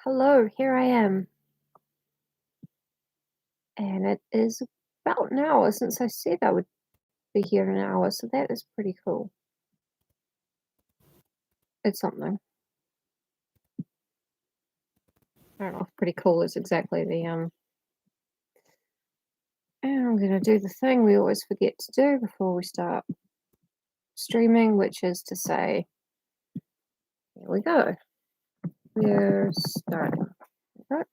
Hello, here I am. And it is about an hour since I said I would be here in an hour, so that is pretty cool. It's something. I don't know if pretty cool is exactly the and I'm gonna do the thing we always forget to do before we start streaming, which is to say, here we go. We're starting. Right.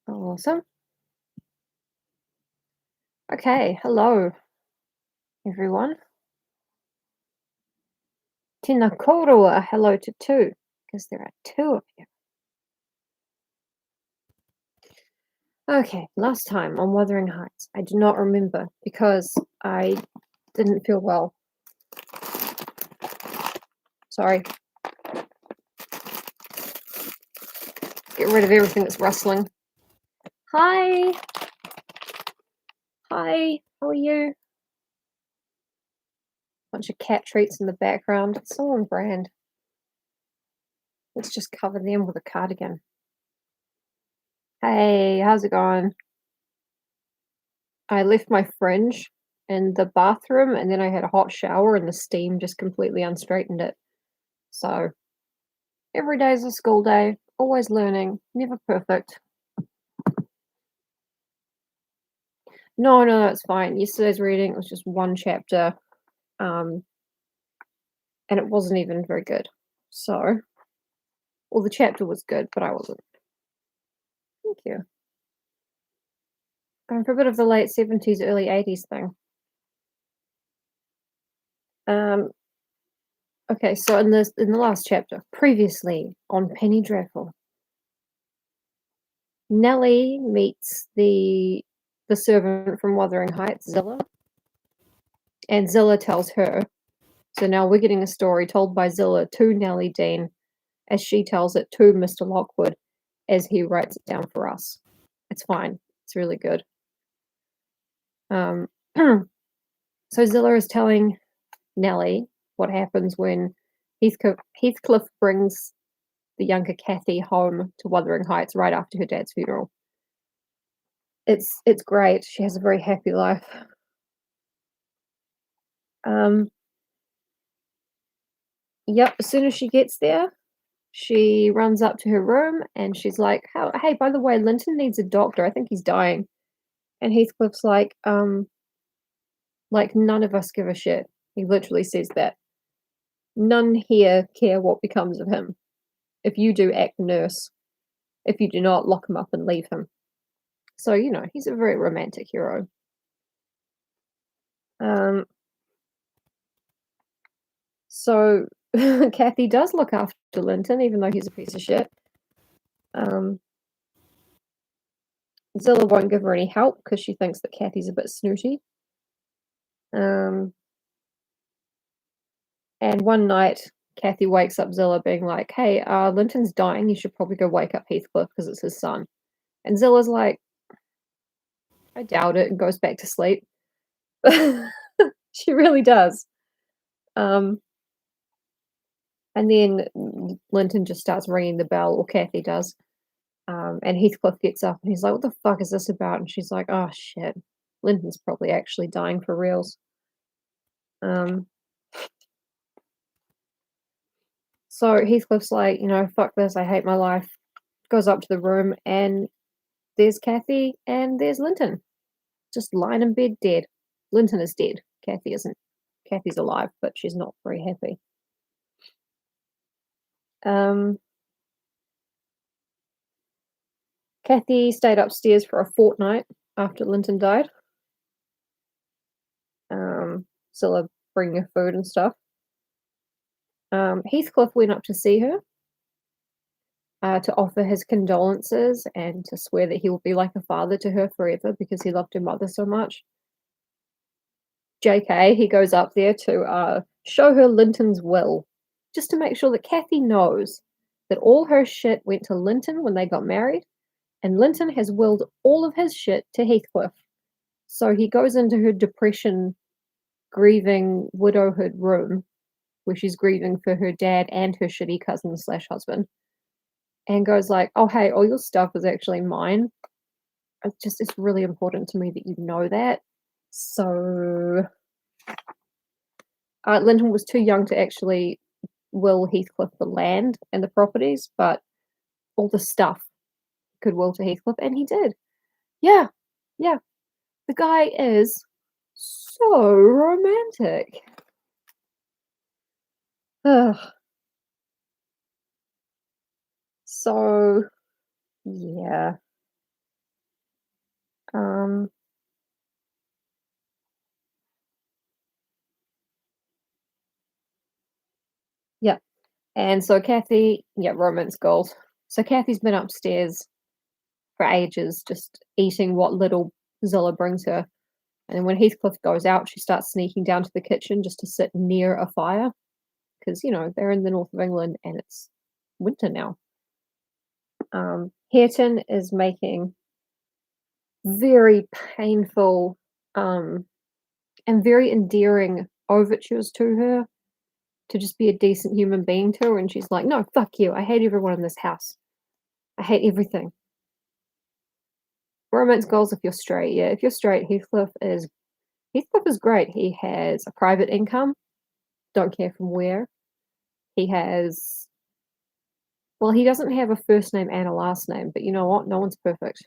Awesome. Okay, hello everyone. Tina korua, hello to two, because there are two of you. Okay, last time on Wuthering Heights. I do not remember because I didn't feel well. Sorry. Get rid of everything that's rustling. Hi! Hi, how are you? Bunch of cat treats in the background. It's so on brand. Let's just cover them with a cardigan. Hey, how's it going? I left my fringe in the bathroom and then I had a hot shower and the steam just completely unstraightened it. So, every day is a school day, always learning, never perfect. No, it's fine. Yesterday's reading was just one chapter, and it wasn't even very good. So, well, the chapter was good, but I wasn't. Thank you. Going for a bit of the late 70s, early 80s thing. Okay, so in the last chapter, previously on Penny Dreadful, Nellie meets the servant from Wuthering Heights, Zilla, and Zilla tells her. So now we're getting a story told by Zilla to Nellie Dean, as she tells it to Mr. Lockwood, as he writes it down for us. It's fine. It's really good. So Zilla is telling Nellie what happens when Heathcliff brings the younger Kathy home to Wuthering Heights right after her dad's funeral. It's great. She has a very happy life. Yep, as soon as she gets there, she runs up to her room and she's like, hey, by the way, Linton needs a doctor. I think he's dying. And Heathcliff's like none of us give a shit. He literally says that. None here care what becomes of him. If you do, act nurse. If you do not, lock him up and leave him. So, he's a very romantic hero. So Kathy does look after Linton, even though he's a piece of shit. Zilla won't give her any help because she thinks that Kathy's a bit snooty. And one night, Kathy wakes up Zilla being like, hey, Linton's dying. You should probably go wake up Heathcliff because it's his son. And Zilla's like, I doubt it, and goes back to sleep. She really does. And then Linton just starts ringing the bell, or Kathy does. And Heathcliff gets up and he's like, what the fuck is this about? And she's like, oh shit, Linton's probably actually dying for reals. So Heathcliff's like, fuck this, I hate my life. Goes up to the room and there's Kathy and there's Linton. Just lying in bed dead. Linton is dead. Kathy isn't. Kathy's alive, but she's not very happy. Kathy stayed upstairs for a fortnight after Linton died. Zilla bringing her food and stuff. Heathcliff went up to see her to offer his condolences and to swear that he will be like a father to her forever because he loved her mother so much. JK, he goes up there to show her Linton's will, just to make sure that Kathy knows that all her shit went to Linton when they got married, and Linton has willed all of his shit to Heathcliff. So he goes into her depression grieving widowhood room where she's grieving for her dad and her shitty cousin/husband, and goes like, "Oh, hey, all your stuff is actually mine. It's really important to me that you know that." So, Linton was too young to actually will Heathcliff the land and the properties, but all the stuff could will to Heathcliff, and he did. Yeah, yeah. The guy is so romantic. Ugh. So, yeah. Um, yeah. And so Kathy, yeah, romance goals. So Kathy's been upstairs for ages, just eating what little Zilla brings her. And when Heathcliff goes out, she starts sneaking down to the kitchen just to sit near a fire because, they're in the north of England and it's winter now. Hareton is making very painful and very endearing overtures to her to just be a decent human being to her. And she's like, no, fuck you. I hate everyone in this house. I hate everything. Romance goals if you're straight. Yeah, if you're straight, Heathcliff is great. He has a private income. Don't care from where. He has well, he doesn't have a first name and a last name, but you know what? No one's perfect.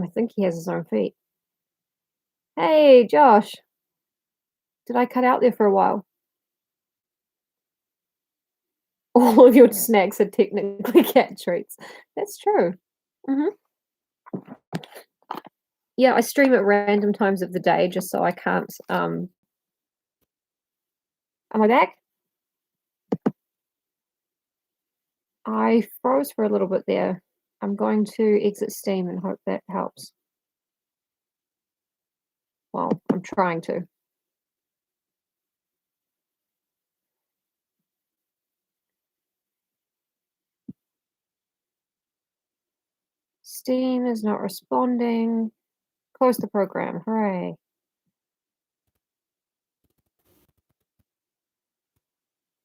I think he has his own feet. Hey, Josh. Did I cut out there for a while? All of your snacks are technically cat treats. That's true. Mhm. Yeah, I stream at random times of the day just so I can't, am I back? I froze for a little bit there. I'm going to exit Steam and hope that helps. Well, I'm trying to. Steam is not responding. Close the program. Hooray.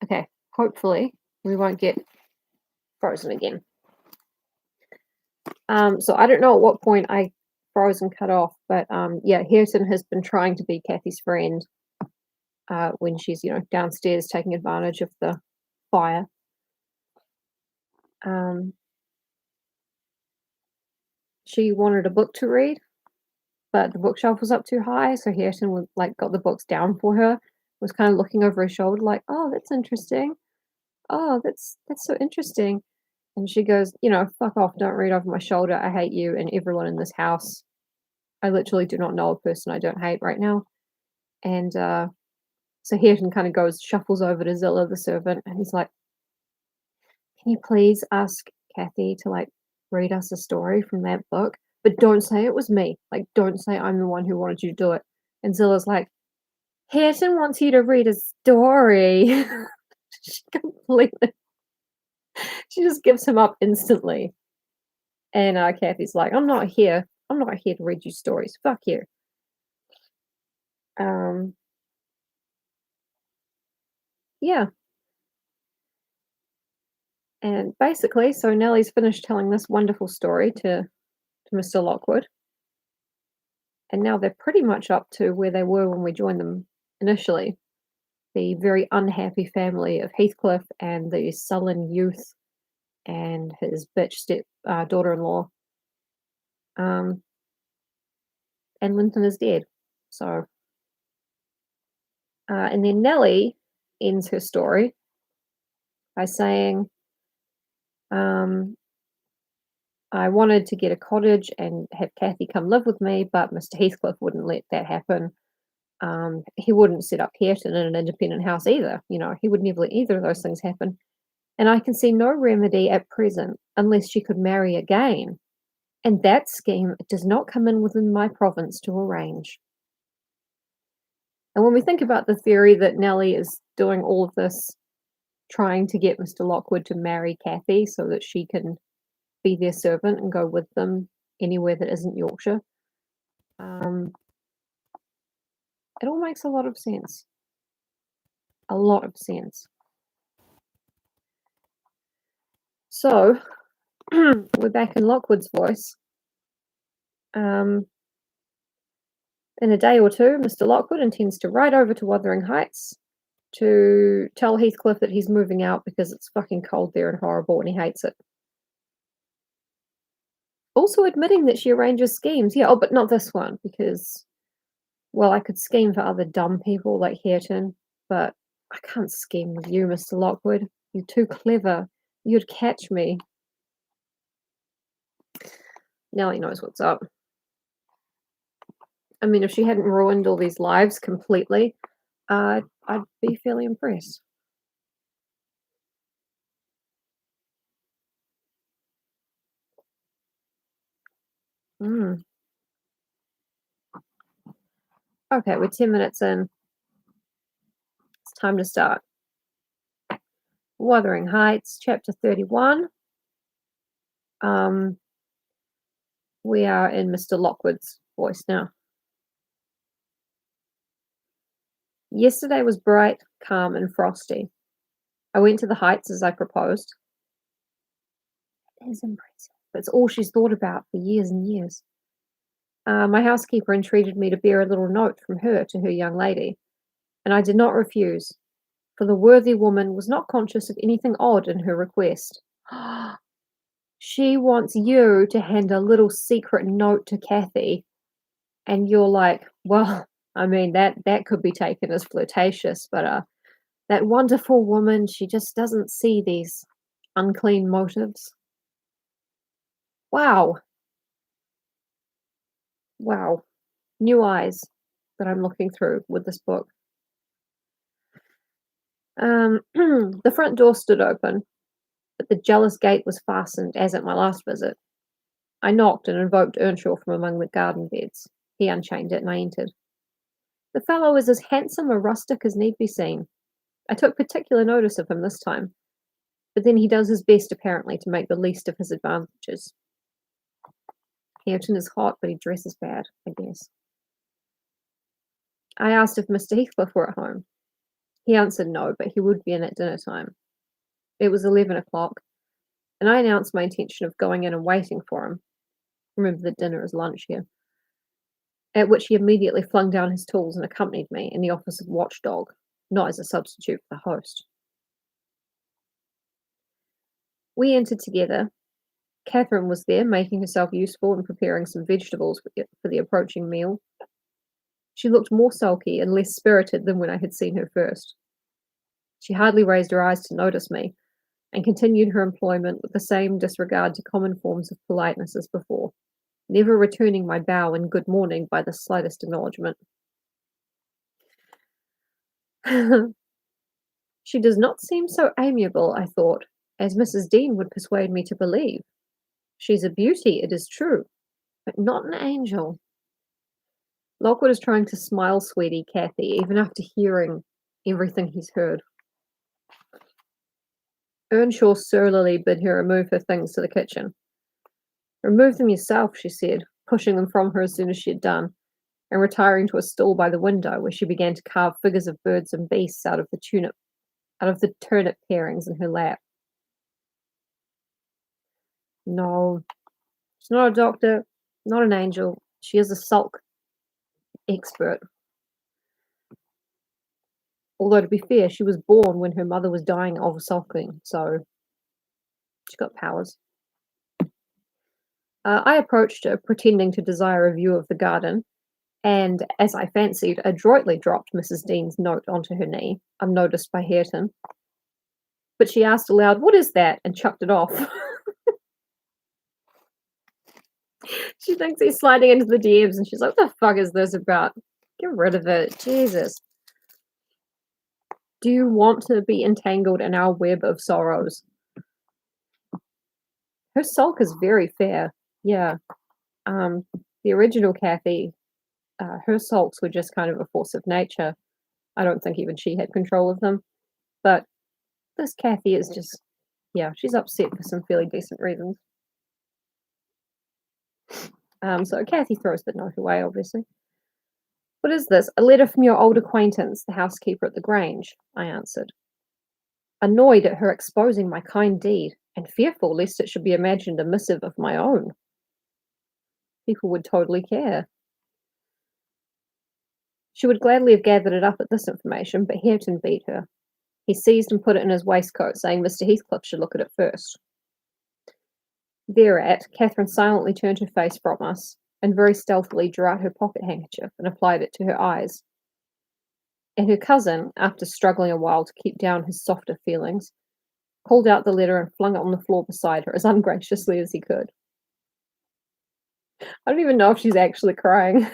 Okay, hopefully we won't get frozen again. So I don't know at what point I froze and cut off, but yeah, Hareton has been trying to be Kathy's friend when she's, downstairs taking advantage of the fire. Um, she wanted a book to read, but the bookshelf was up too high, so Hareton was like got the books down for her, was kind of looking over her shoulder like, "Oh, that's interesting. Oh, that's so interesting." And she goes, "Fuck off, don't read over my shoulder. I hate you and everyone in this house. I literally do not know a person I don't hate right now." And so Hareton kind of shuffles over to Zilla, the servant, and he's like, "Can you please ask Kathy to like read us a story from that book? But don't say it was me. Like, don't say I'm the one who wanted you to do it." And Zilla's like, "Hareton wants you to read a story." She completely, she just gives him up instantly. And Kathy's like, "I'm not here. I'm not here to read you stories. Fuck you." Um, yeah. And basically, so Nellie's finished telling this wonderful story to Mr. Lockwood. And now they're pretty much up to where they were when we joined them initially. The very unhappy family of Heathcliff and the sullen youth and his bitch step daughter-in-law. Um, and Linton is dead. So, and then Nellie ends her story by saying, um, "I wanted to get a cottage and have Kathy come live with me, but Mr. Heathcliff wouldn't let that happen. He wouldn't set up Hareton in an independent house either. He would never let either of those things happen. And I can see no remedy at present unless she could marry again. And that scheme does not come in within my province to arrange." And when we think about the theory that Nellie is doing all of this, trying to get Mr. Lockwood to marry Kathy so that she can be their servant and go with them anywhere that isn't Yorkshire. Um, It all makes a lot of sense. A lot of sense. So, we're back in Lockwood's voice. In a day or two, Mr. Lockwood intends to ride over to Wuthering Heights to tell Heathcliff that he's moving out because it's fucking cold there and horrible and he hates it. Also admitting that she arranges schemes. Yeah, but not this one because, well, I could scheme for other dumb people like Hareton, but I can't scheme with you, Mr. Lockwood. You're too clever. You'd catch me. Nellie knows what's up. I mean, if she hadn't ruined all these lives completely, I'd be fairly impressed. Okay, we're 10 minutes in. It's time to start. Wuthering Heights, chapter 31. We are in Mr. Lockwood's voice now. Yesterday was bright, calm, and frosty. I went to the Heights as I proposed. It is impressive. That's all she's thought about for years and years. My housekeeper entreated me to bear a little note from her to her young lady, and I did not refuse, for the worthy woman was not conscious of anything odd in her request. She wants you to hand a little secret note to Kathy, and you're like, well, I mean, that could be taken as flirtatious, but that wonderful woman, she just doesn't see these unclean motives. Wow. Wow. New eyes that I'm looking through with this book. The front door stood open, but the jealous gate was fastened as at my last visit. I knocked and invoked Earnshaw from among the garden beds. He unchained it and I entered. The fellow is as handsome a rustic as need be seen. I took particular notice of him this time, but then he does his best apparently to make the least of his advantages. Hareton is hot, but he dresses bad, I guess. I asked if Mr. Heathcliff were at home. He answered no, but he would be in at dinner time. It was 11 o'clock, and I announced my intention of going in and waiting for him. Remember that dinner is lunch here. At which he immediately flung down his tools and accompanied me in the office of watchdog, not as a substitute for the host. We entered together. Catherine was there, making herself useful and preparing some vegetables for the approaching meal. She looked more sulky and less spirited than when I had seen her first. She hardly raised her eyes to notice me, and continued her employment with the same disregard to common forms of politeness as before, never returning my bow and good morning by the slightest acknowledgment. She does not seem so amiable, I thought, as Mrs. Dean would persuade me to believe. She's a beauty, it is true, but not an angel. Lockwood is trying to smile, sweetie Kathy, even after hearing everything he's heard. Earnshaw surlily bid her remove her things to the kitchen. Remove them yourself, she said, pushing them from her as soon as she had done, and retiring to a stool by the window, where she began to carve figures of birds and beasts out of the turnip parings in her lap. No, she's not a doctor, not an angel. She is a sulk expert. Although, to be fair, she was born when her mother was dying of sulking, so she got powers. I approached her, pretending to desire a view of the garden, and, as I fancied, adroitly dropped Mrs. Dean's note onto her knee, unnoticed by Hareton. But she asked aloud, "What is that?" and chucked it off. She thinks he's sliding into the DMs, and she's like, "What the fuck is this about? Get rid of it. Jesus. Do you want to be entangled in our web of sorrows?" Her sulk is very fair. Yeah. The original Kathy, her sulks were just kind of a force of nature. I don't think even she had control of them. But this Kathy is just, yeah, she's upset for some fairly decent reasons. So Kathy throws the note away, obviously. "What is this? A letter from your old acquaintance, the housekeeper at the Grange," I answered, annoyed at her exposing my kind deed, and fearful lest it should be imagined a missive of my own. People would totally care. She would gladly have gathered it up at this information, but Hareton beat her. He seized and put it in his waistcoat, saying Mr. Heathcliff should look at it first. Thereat, Catherine silently turned her face from us, and very stealthily drew out her pocket handkerchief and applied it to her eyes. And her cousin, after struggling a while to keep down his softer feelings, pulled out the letter and flung it on the floor beside her as ungraciously as he could. I don't even know if she's actually crying.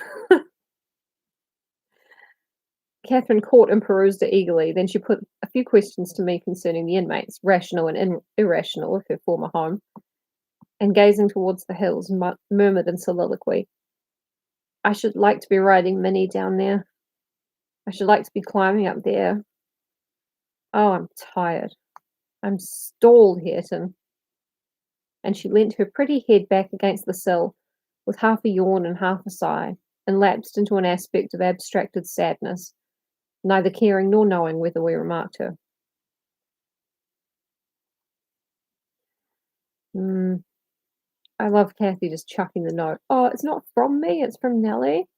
Catherine caught and perused it eagerly. Then she put a few questions to me concerning the inmates, rational and irrational, of her former home, and gazing towards the hills, murmured in soliloquy, "I should like to be riding Minnie down there. I should like to be climbing up there. Oh, I'm tired. I'm stalled, Hareton." And she leant her pretty head back against the sill, with half a yawn and half a sigh, and lapsed into an aspect of abstracted sadness, neither caring nor knowing whether we remarked her. I love Kathy just chucking the note. "Oh, it's not from me, it's from Nellie.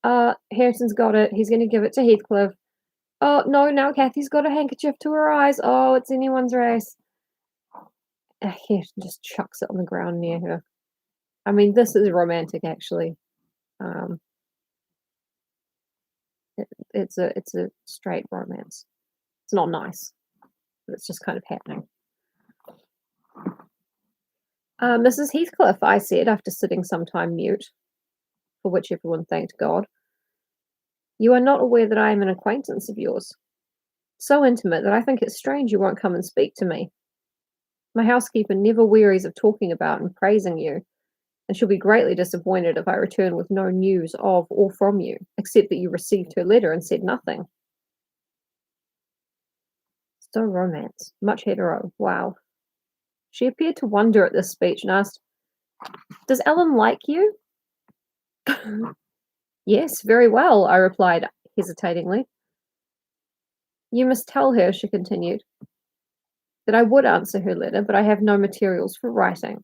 Harrison's got it. He's going to give it to Heathcliff. Oh, no, now Kathy's got a handkerchief to her eyes. Oh, it's anyone's race." Harrison just chucks it on the ground near her. I mean, this is romantic, actually. Um, it's a straight romance. It's not nice, but it's just kind of happening. "Mrs. Heathcliff," I said, after sitting some time mute, for which everyone thanked God, "you are not aware that I am an acquaintance of yours. So intimate that I think it strange you won't come and speak to me. My housekeeper never wearies of talking about and praising you, and she'll be greatly disappointed if I return with no news of or from you, except that you received her letter and said nothing." So romance. Much hetero. Wow. She appeared to wonder at this speech and asked, "Does Ellen like you?" "Yes, very well," I replied hesitatingly. "You must tell her," she continued, "that I would answer her letter, but I have no materials for writing,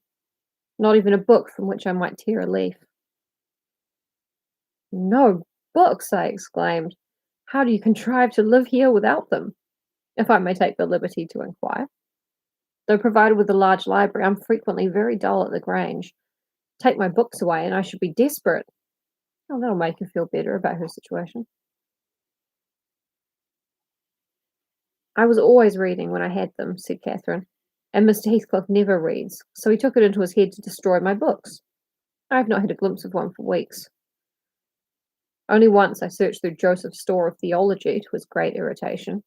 not even a book from which I might tear a leaf." "No books!" I exclaimed. "How do you contrive to live here without them, if I may take the liberty to inquire? Though provided with a large library, I'm frequently very dull at the Grange. Take my books away, and I should be desperate." Oh, that'll make her feel better about her situation. "I was always reading when I had them," said Catherine, "and Mr. Heathcliff never reads, so he took it into his head to destroy my books. I have not had a glimpse of one for weeks. Only once I searched through Joseph's store of theology, to his great irritation.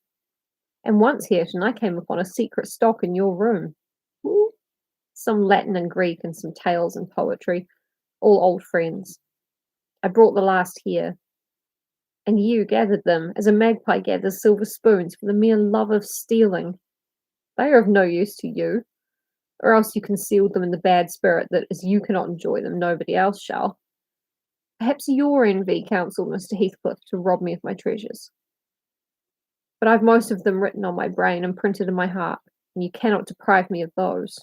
And once, Hareton, I came upon a secret stock in your room. Ooh, some Latin and Greek and some tales and poetry, all old friends. I brought the last here, and you gathered them as a magpie gathers silver spoons for the mere love of stealing. They are of no use to you, or else you concealed them in the bad spirit that, as you cannot enjoy them, nobody else shall. Perhaps your envy counselled Mr. Heathcliff to rob me of my treasures. But I've most of them written on my brain and printed in my heart, and you cannot deprive me of those."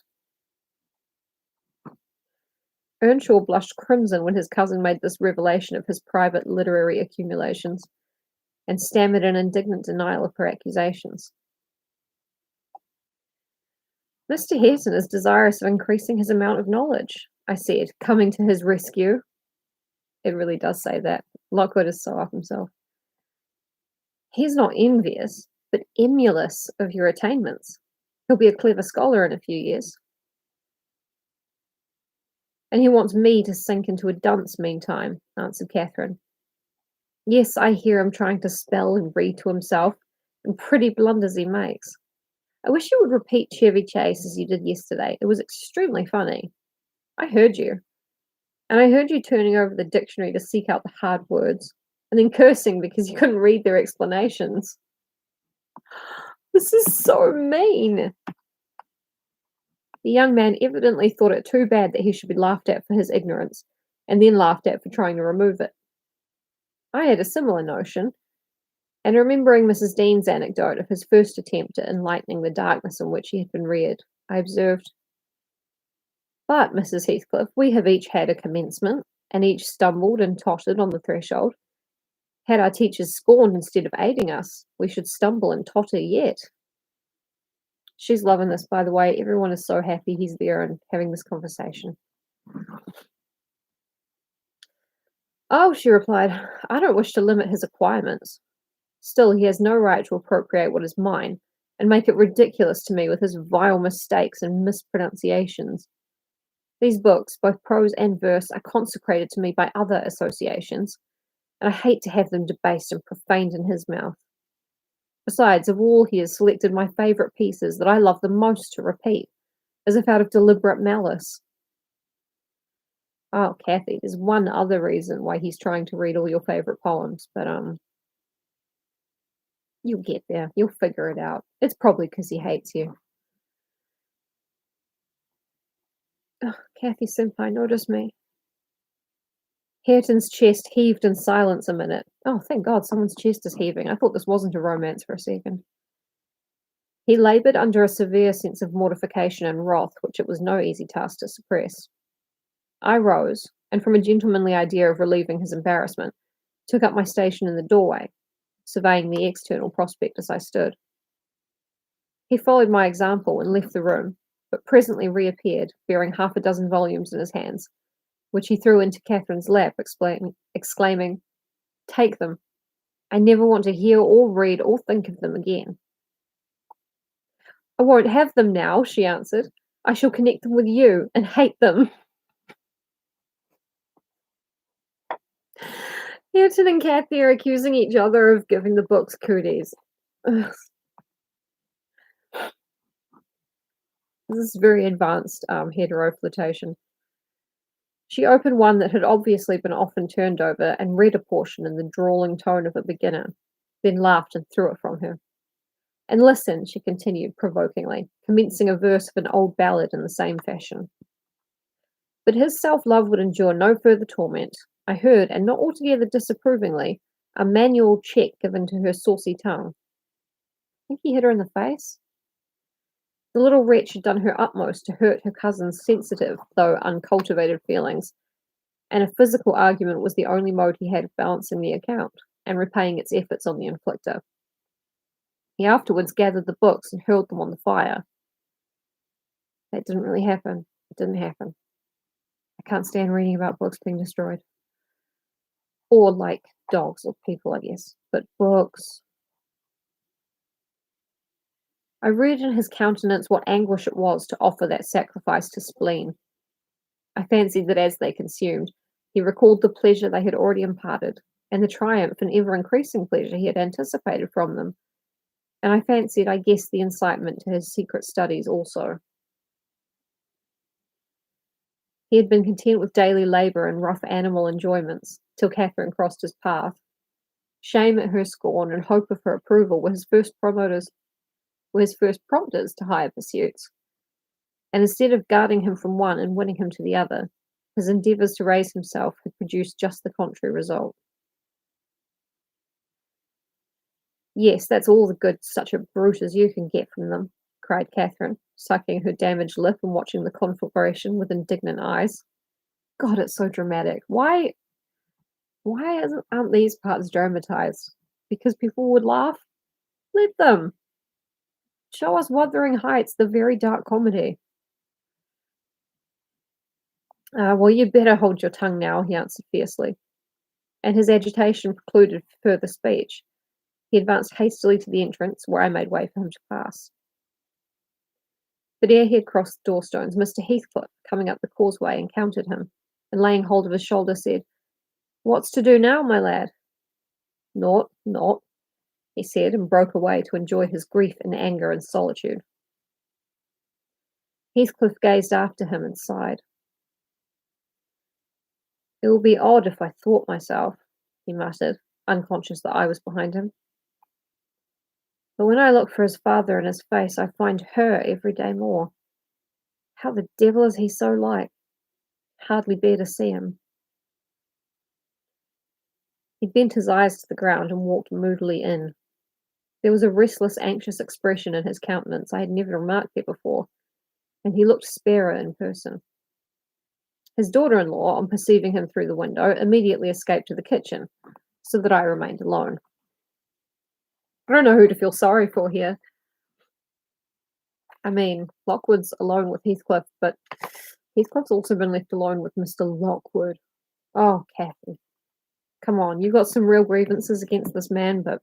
Earnshaw blushed crimson when his cousin made this revelation of his private literary accumulations, and stammered an indignant denial of her accusations. "Mr. Hareton is desirous of increasing his amount of knowledge," I said, coming to his rescue. It really does say that. Lockwood is so up himself. "He's not envious, but emulous of your attainments. He'll be a clever scholar in a few years." "And he wants me to sink into a dunce meantime," answered Catherine. "Yes, I hear him trying to spell and read to himself, and pretty blunders he makes. I wish you would repeat Chevy Chase as you did yesterday. It was extremely funny. I heard you. And I heard you turning over the dictionary to seek out the hard words, and then cursing because you couldn't read their explanations." This is so mean. The young man evidently thought it too bad that he should be laughed at for his ignorance, and then laughed at for trying to remove it. I had a similar notion, and remembering Mrs. Dean's anecdote of his first attempt at enlightening the darkness in which he had been reared, I observed, "But, Mrs. Heathcliff, we have each had a commencement, and each stumbled and tottered on the threshold. Had our teachers scorned instead of aiding us, we should stumble and totter yet." She's loving this, by the way. Everyone is so happy he's there and having this conversation. "Oh," she replied, "I don't wish to limit his acquirements. Still, he has no right to appropriate what is mine, and make it ridiculous to me with his vile mistakes and mispronunciations. These books, both prose and verse, are consecrated to me by other associations, and I hate to have them debased and profaned in his mouth. Besides, of all he has selected my favourite pieces that I love the most to repeat, as if out of deliberate malice." Oh, Kathy, there's one other reason why he's trying to read all your favourite poems, but you'll get there. You'll figure it out. It's probably because he hates you. Oh, Kathy Senpai, notice me. Hareton's chest heaved in silence a minute. Oh, thank God, someone's chest is heaving. I thought this wasn't a romance for a second. He laboured under a severe sense of mortification and wrath, which it was no easy task to suppress. I rose, and from a gentlemanly idea of relieving his embarrassment, took up my station in the doorway, surveying the external prospect as I stood. He followed my example and left the room, but presently reappeared, bearing half a dozen volumes in his hands, which he threw into Catherine's lap, exclaiming, "Take them. I never want to hear or read or think of them again." "I won't have them now," she answered. "I shall connect them with you, and hate them." Hareton and Kathy are accusing each other of giving the books cooties. Ugh. This is very advanced hetero flirtation. She opened one that had obviously been often turned over and read a portion in the drawling tone of a beginner, then laughed and threw it from her. "And listen," she continued provokingly, commencing a verse of an old ballad in the same fashion. "But his self-love would endure no further torment. I heard, and not altogether disapprovingly, a manual check given to her saucy tongue." I think he hit her in the face. The little wretch had done her utmost to hurt her cousin's sensitive, though uncultivated feelings, and a physical argument was the only mode he had of balancing the account, and repaying its efforts on the inflictor. He afterwards gathered the books and hurled them on the fire. That didn't really happen. It didn't happen. I can't stand reading about books being destroyed. Or like dogs or people, I guess. But books. I read in his countenance what anguish it was to offer that sacrifice to spleen. I fancied that as they consumed, he recalled the pleasure they had already imparted, and the triumph and ever-increasing pleasure he had anticipated from them, and I fancied I guessed the incitement to his secret studies also. He had been content with daily labour and rough animal enjoyments, till Catherine crossed his path. Shame at her scorn and hope of her approval were his first prompters to higher pursuits, and instead of guarding him from one and winning him to the other, his endeavours to raise himself had produced just the contrary result. "Yes, that's all the good such a brute as you can get from them," cried Catherine, sucking her damaged lip and watching the conflagration with indignant eyes. God, it's so dramatic. Aren't these parts dramatized? Because people would laugh? Let them. Show us Wuthering Heights, the very dark comedy. Well, you'd better hold your tongue now," he answered fiercely, and his agitation precluded further speech. He advanced hastily to the entrance, where I made way for him to pass. But ere he had crossed the doorstones, Mr. Heathcliff, coming up the causeway, encountered him, and laying hold of his shoulder, said, "What's to do now, my lad?" Naught," he said, and broke away to enjoy his grief and anger in solitude. Heathcliff gazed after him and sighed. "It will be odd if I thought myself," he muttered, unconscious that I was behind him. "But when I look for his father in his face, I find her every day more. How the devil is he so like? Hardly bear to see him." He bent his eyes to the ground and walked moodily in. There was a restless, anxious expression in his countenance I had never remarked there before, and he looked sparer in person. His daughter-in-law, on perceiving him through the window, immediately escaped to the kitchen, so that I remained alone. I don't know who to feel sorry for here. I mean, Lockwood's alone with Heathcliff, but Heathcliff's also been left alone with Mr. Lockwood. Oh, Kathy. Come on, you've got some real grievances against this man, but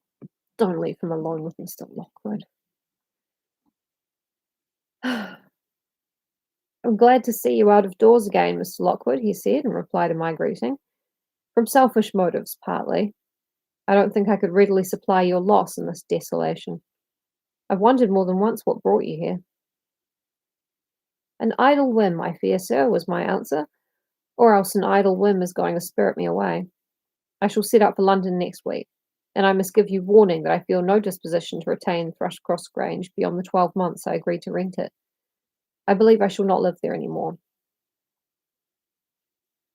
don't leave him alone with Mr. Lockwood. I'm glad to see you out of doors again, Mr. Lockwood, he said in reply to my greeting. From selfish motives, partly. I don't think I could readily supply your loss in this desolation. I've wondered more than once what brought you here. An idle whim, I fear, sir, was my answer, or else an idle whim is going to spirit me away. I shall set out for London next week, and I must give you warning that I feel no disposition to retain Thrushcross Grange beyond the 12 months I agreed to rent it. I believe I shall not live there any more.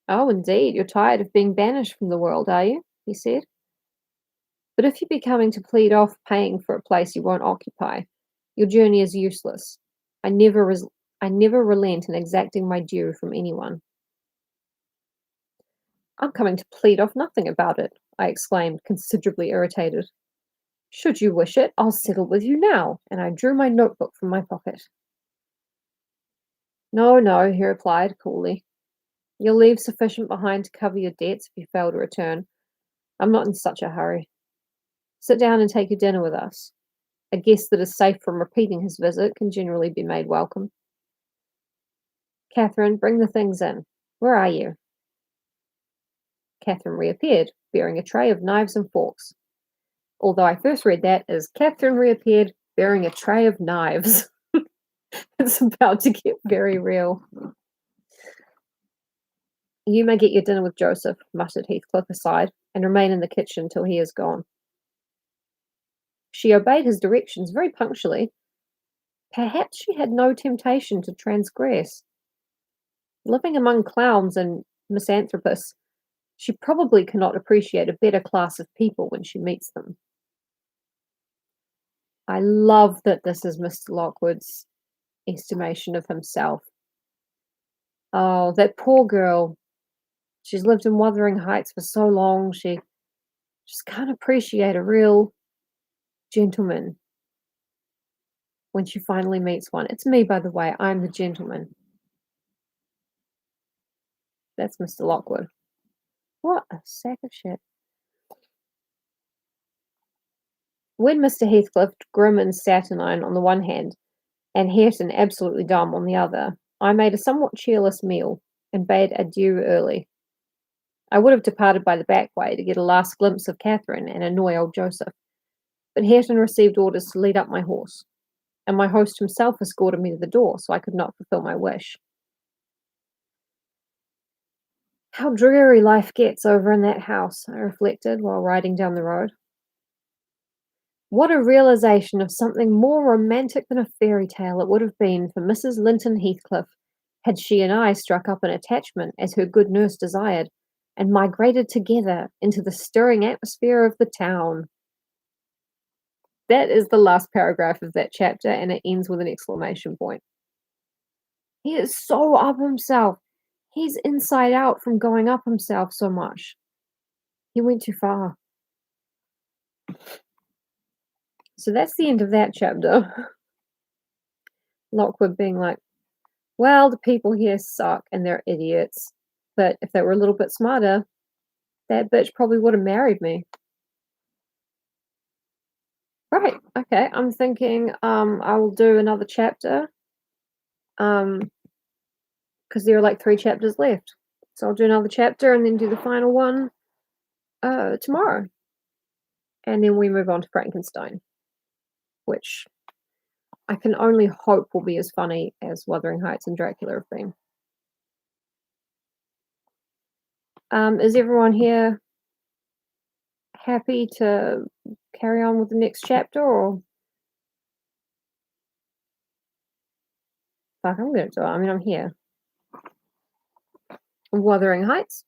Oh, indeed, you're tired of being banished from the world, are you? He said. But if you be coming to plead off paying for a place you won't occupy, your journey is useless. I never relent in exacting my due from anyone. I'm coming to plead off nothing about it, I exclaimed, considerably irritated. Should you wish it, I'll settle with you now, and I drew my notebook from my pocket. No, no, he replied coolly. You'll leave sufficient behind to cover your debts if you fail to return. I'm not in such a hurry. Sit down and take your dinner with us. A guest that is safe from repeating his visit can generally be made welcome. Catherine, bring the things in. Where are you? Catherine reappeared, bearing a tray of knives and forks. Although I first read that as Catherine reappeared, bearing a tray of knives. It's about to get very real. You may get your dinner with Joseph, muttered Heathcliff aside, and remain in the kitchen till he is gone. She obeyed his directions very punctually. Perhaps she had no temptation to transgress. Living among clowns and misanthropists, she probably cannot appreciate a better class of people when she meets them. I love that this is Mr. Lockwood's estimation of himself. Oh, that poor girl. She's lived in Wuthering Heights for so long, she just can't appreciate a real gentleman when she finally meets one. It's me, by the way. I'm the gentleman. That's Mr. Lockwood. What a sack of shit. When Mr. Heathcliff, grim and saturnine on the one hand, and Hareton absolutely dumb on the other, I made a somewhat cheerless meal, and bade adieu early. I would have departed by the back way to get a last glimpse of Catherine and annoy old Joseph, but Hareton received orders to lead up my horse, and my host himself escorted me to the door, so I could not fulfil my wish. How dreary life gets over in that house, I reflected while riding down the road. What a realization of something more romantic than a fairy tale it would have been for Mrs. Linton Heathcliff had she and I struck up an attachment as her good nurse desired, and migrated together into the stirring atmosphere of the town. That is the last paragraph of that chapter, and it ends with an exclamation point. He is so up himself. He's inside out from going up himself so much. He went too far. So that's the end of that chapter. Lockwood being like, well, the people here suck and they're idiots. But if they were a little bit smarter, that bitch probably would have married me. Right, okay. I'm thinking I will do another chapter. Because there are like 3 chapters left. So I'll do another chapter and then do the final one tomorrow. And then we move on to Frankenstein, which I can only hope will be as funny as Wuthering Heights and Dracula have been. Is everyone here happy to carry on with the next chapter, or fuck, I'm gonna do it. I mean, I'm here. Wuthering Heights,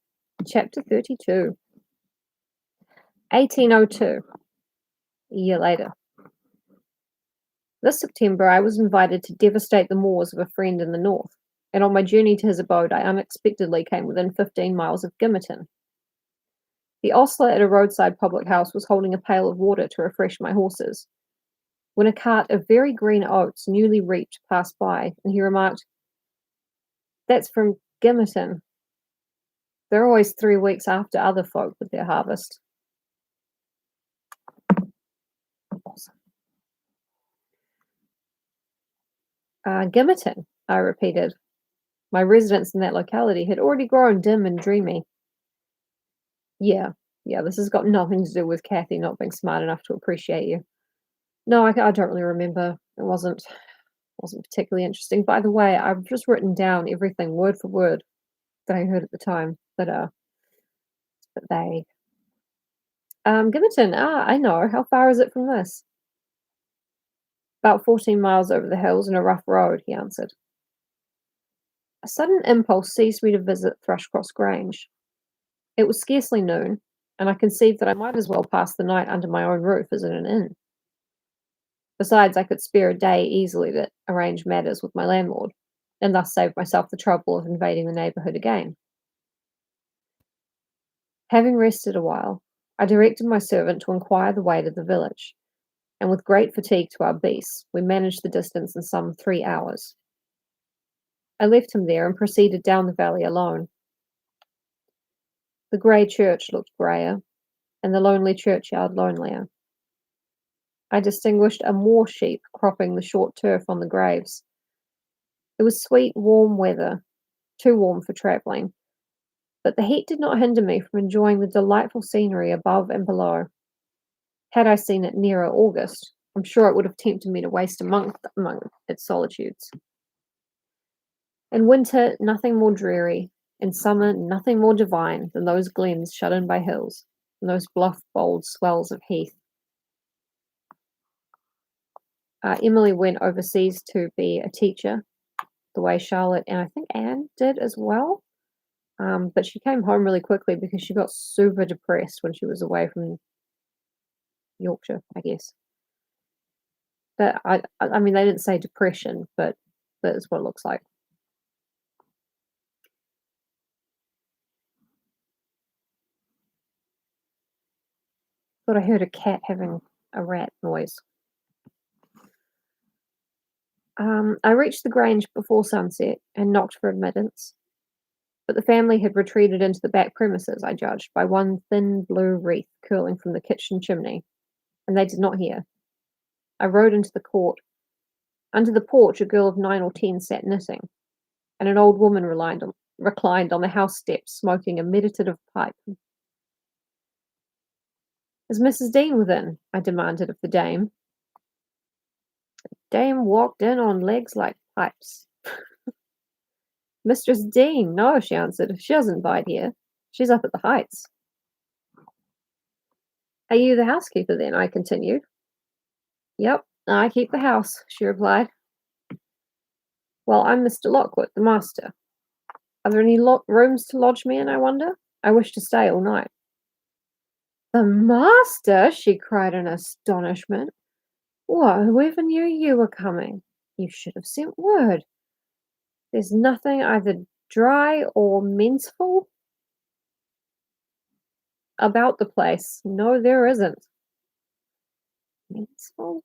chapter 32. 1802, a year later. This September, I was invited to devastate the moors of a friend in the north, and on my journey to his abode, I unexpectedly came within 15 miles of Gimmerton. The ostler at a roadside public house was holding a pail of water to refresh my horses, when a cart of very green oats, newly reaped, passed by, and he remarked, "That's from Gimmerton. They're always 3 weeks after other folk with their harvest." Awesome. Gimmerton, I repeated. My residence in that locality had already grown dim and dreamy. Yeah, this has got nothing to do with Kathy not being smart enough to appreciate you. No, I don't really remember. It wasn't particularly interesting. By the way, I've just written down everything word for word that I heard at the time, but they. Gimmerton, I know. How far is it from this? About 14 miles over the hills and a rough road, he answered. A sudden impulse seized me to visit Thrushcross Grange. It was scarcely noon, and I conceived that I might as well pass the night under my own roof as in an inn. Besides, I could spare a day easily to arrange matters with my landlord, and thus save myself the trouble of invading the neighbourhood again. Having rested a while, I directed my servant to inquire the way to the village, and with great fatigue to our beasts, we managed the distance in some 3 hours. I left him there and proceeded down the valley alone. The grey church looked greyer, and the lonely churchyard lonelier. I distinguished a moor sheep cropping the short turf on the graves. It was sweet, warm weather, too warm for travelling, but the heat did not hinder me from enjoying the delightful scenery above and below. Had I seen it nearer August, I'm sure it would have tempted me to waste a month among its solitudes. In winter, nothing more dreary, in summer, nothing more divine than those glens shut in by hills, and those bluff, bold swells of heath. Emily went overseas to be a teacher, the way Charlotte and I think Anne did as well. But she came home really quickly because she got super depressed when she was away from Yorkshire, I guess. But I mean, they didn't say depression, but that is what it looks like. Thought I heard a cat having a rat noise. I reached the Grange before sunset and knocked for admittance, but the family had retreated into the back premises, I judged, by one thin blue wreath curling from the kitchen chimney, and they did not hear. I rode into the court. Under the porch, a girl of 9 or 10 sat knitting, and an old woman reclined on the house steps, smoking a meditative pipe. "Is Mrs. Dean within?" I demanded of the dame. The dame walked in on legs like pipes. "Mistress Dean? No," she answered. "She doesn't bide here. She's up at the Heights." "Are you the housekeeper, then?" I continued. "Yep, I keep the house," she replied. "Well, I'm Mr. Lockwood, the master. Are there any rooms to lodge me in, I wonder? I wish to stay all night." "The master!" she cried in astonishment. "What, whoever knew you were coming? You should have sent word. There's nothing either dry or menseful about the place. No, there isn't." Menseful?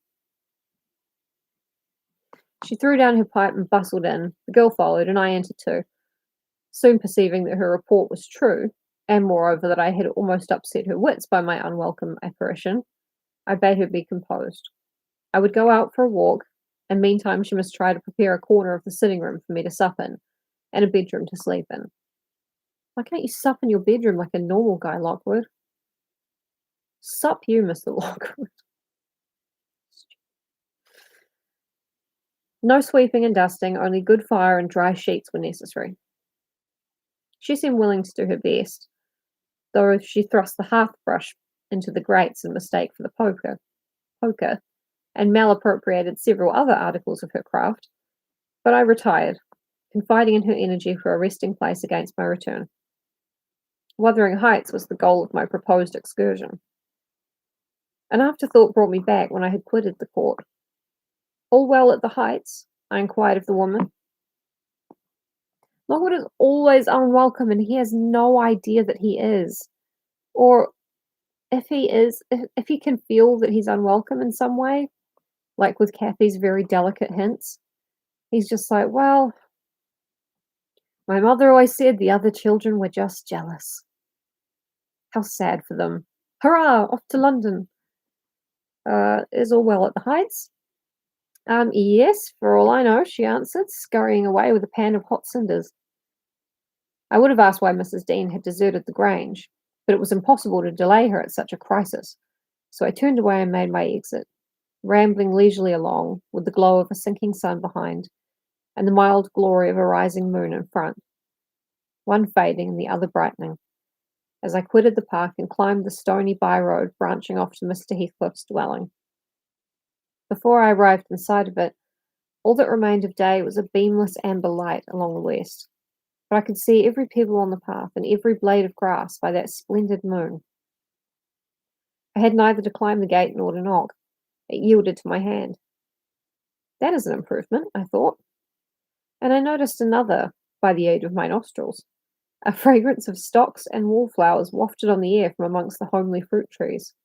She threw down her pipe and bustled in. The girl followed, and I entered too. Soon perceiving that her report was true, and moreover that I had almost upset her wits by my unwelcome apparition, I bade her be composed. I would go out for a walk, and meantime she must try to prepare a corner of the sitting room for me to sup in, and a bedroom to sleep in. Why can't you sup in your bedroom like a normal guy, Lockwood? Sup you, Mr. Lockwood. No sweeping and dusting, only good fire and dry sheets were necessary. She seemed willing to do her best, though she thrust the hearth brush into the grates in mistake for the poker, and malappropriated several other articles of her craft, but I retired, confiding in her energy for a resting place against my return. Wuthering Heights was the goal of my proposed excursion. An afterthought brought me back when I had quitted the court. "All well at the Heights?" I inquired of the woman. Lockwood is always unwelcome, and he has no idea that he is. Or if he is, if he can feel that he's unwelcome in some way, like with Kathy's very delicate hints, he's just like, well, my mother always said the other children were just jealous. How sad for them. Hurrah, off to London. Is all well at the Heights? Yes, for all I know, she answered, scurrying away with a pan of hot cinders. I would have asked why Mrs. Dean had deserted the Grange, but it was impossible to delay her at such a crisis, so I turned away and made my exit, rambling leisurely along, with the glow of a sinking sun behind, and the mild glory of a rising moon in front, one fading and the other brightening, as I quitted the park and climbed the stony by-road branching off to Mr. Heathcliff's dwelling. Before I arrived in sight of it, all that remained of day was a beamless amber light along the west, but I could see every pebble on the path and every blade of grass by that splendid moon. I had neither to climb the gate nor to knock. It yielded to my hand. That is an improvement, I thought, and I noticed another by the aid of my nostrils. A fragrance of stocks and wallflowers wafted on the air from amongst the homely fruit trees.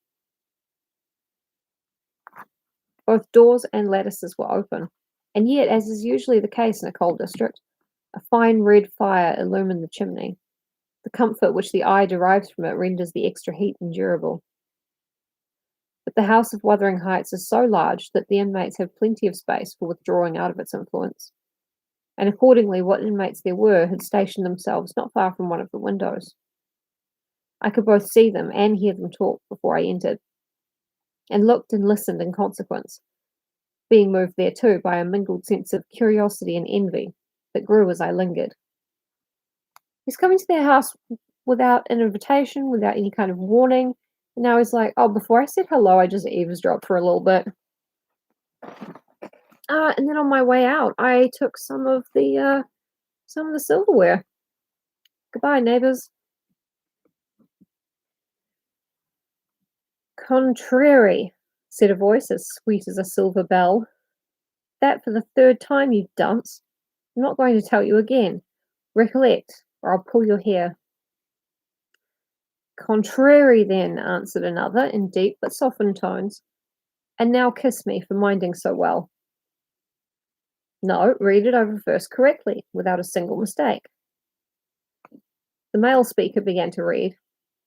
Both doors and lattices were open, and yet, as is usually the case in a cold district, a fine red fire illumined the chimney. The comfort which the eye derives from it renders the extra heat endurable. But the house of Wuthering Heights is so large that the inmates have plenty of space for withdrawing out of its influence, and accordingly what inmates there were had stationed themselves not far from one of the windows. I could both see them and hear them talk before I entered, and looked and listened in consequence, being moved thereto by a mingled sense of curiosity and envy that grew as I lingered. He's coming to their house without an invitation, without any kind of warning, and now he's like, oh, before I said hello, I just eavesdropped for a little bit. And then on my way out, I took some of the silverware. Goodbye, neighbors. Contrary, said a voice as sweet as a silver bell. That for the third time, you dunce. I'm not going to tell you again. Recollect, or I'll pull your hair. Contrary, then, answered another, in deep but softened tones. And now kiss me for minding so well. No, read it over first correctly, without a single mistake. The male speaker began to read.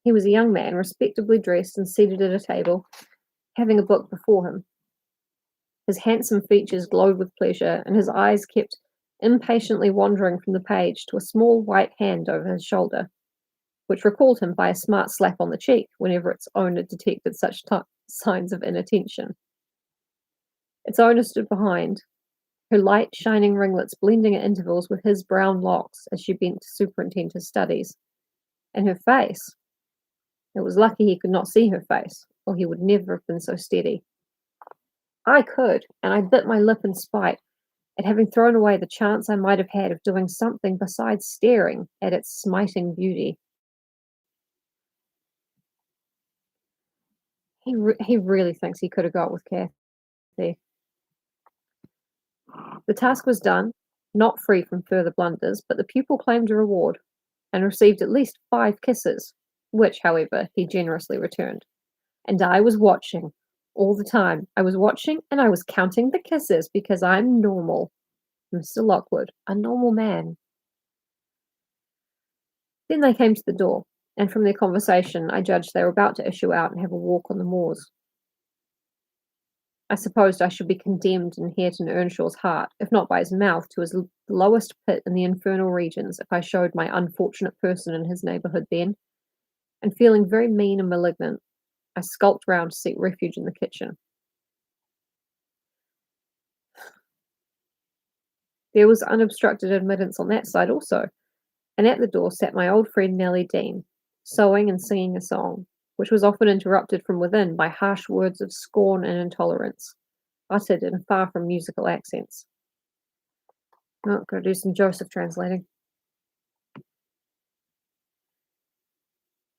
He was a young man, respectably dressed and seated at a table, having a book before him. His handsome features glowed with pleasure, and his eyes kept impatiently wandering from the page to a small white hand over his shoulder, which recalled him by a smart slap on the cheek whenever its owner detected such signs of inattention. Its owner stood behind, her light, shining ringlets blending at intervals with his brown locks as she bent to superintend his studies. And her face, it was lucky he could not see her face, or he would never have been so steady. I could, and I bit my lip in spite at having thrown away the chance I might have had of doing something besides staring at its smiting beauty. He really thinks he could have got with Kathy. The task was done, not free from further blunders, but the pupil claimed a reward, and received at least 5 kisses, which, however, he generously returned. And I was watching, all the time. I was watching, and I was counting the kisses, because I'm normal. Mr. Lockwood, a normal man. Then they came to the door, and from their conversation I judged they were about to issue out and have a walk on the moors. I supposed I should be condemned in Hareton Earnshaw's heart, if not by his mouth, to his lowest pit in the infernal regions, if I showed my unfortunate person in his neighbourhood then, and feeling very mean and malignant, I skulked round to seek refuge in the kitchen. There was unobstructed admittance on that side also, and at the door sat my old friend Nellie Dean, sewing and singing a song, which was often interrupted from within by harsh words of scorn and intolerance, uttered in far from musical accents. Oh, gotta do some Joseph translating.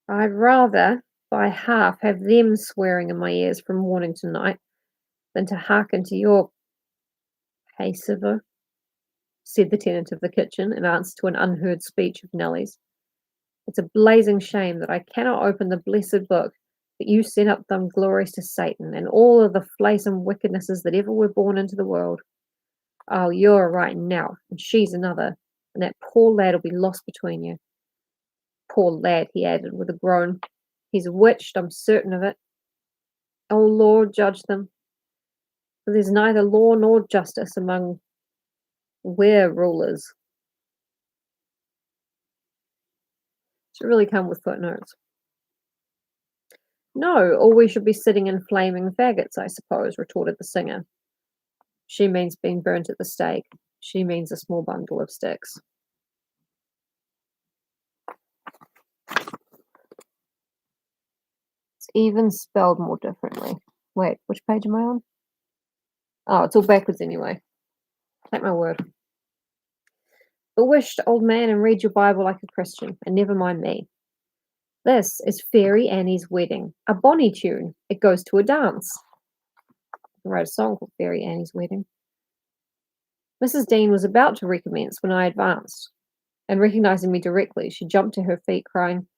I'd rather by half have them swearing in my ears from morning to night than to hearken to your paciver, said the tenant of the kitchen in answer to an unheard speech of Nellie's. It's a blazing shame that I cannot open the blessed book, that you sent up them glories to Satan and all of the flaysome wickednesses that ever were born into the world. Oh, you're right now, and she's another, and that poor lad'll be lost between you. Poor lad, he added with a groan. He's witched, I'm certain of it. Oh, Lord, judge them. For there's neither law nor justice among were-rulers. Should really come with footnotes. No, or we should be sitting in flaming faggots, I suppose, retorted the singer. She means being burnt at the stake. She means a small bundle of sticks. It's even spelled more differently. Wait, which page am I on? Oh, it's all backwards anyway. Take my word. Bewitched, old man, and read your Bible like a Christian, and never mind me. This is Fairy Annie's Wedding, a bonny tune. It goes to a dance. I wrote a song called Fairy Annie's Wedding. Mrs. Dean was about to recommence when I advanced, and recognizing me directly, she jumped to her feet, crying,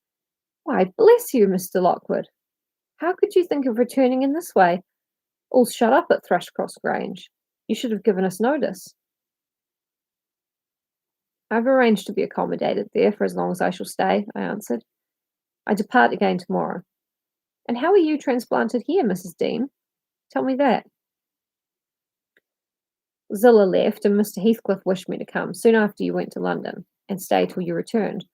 Why, bless you, Mr. Lockwood. How could you think of returning in this way? All shut up at Thrushcross Grange. You should have given us notice. I've arranged to be accommodated there for as long as I shall stay, I answered. I depart again tomorrow. And how are you transplanted here, Mrs. Dean? Tell me that. Zillah left, and Mr. Heathcliff wished me to come soon after you went to London, and stay till you returned.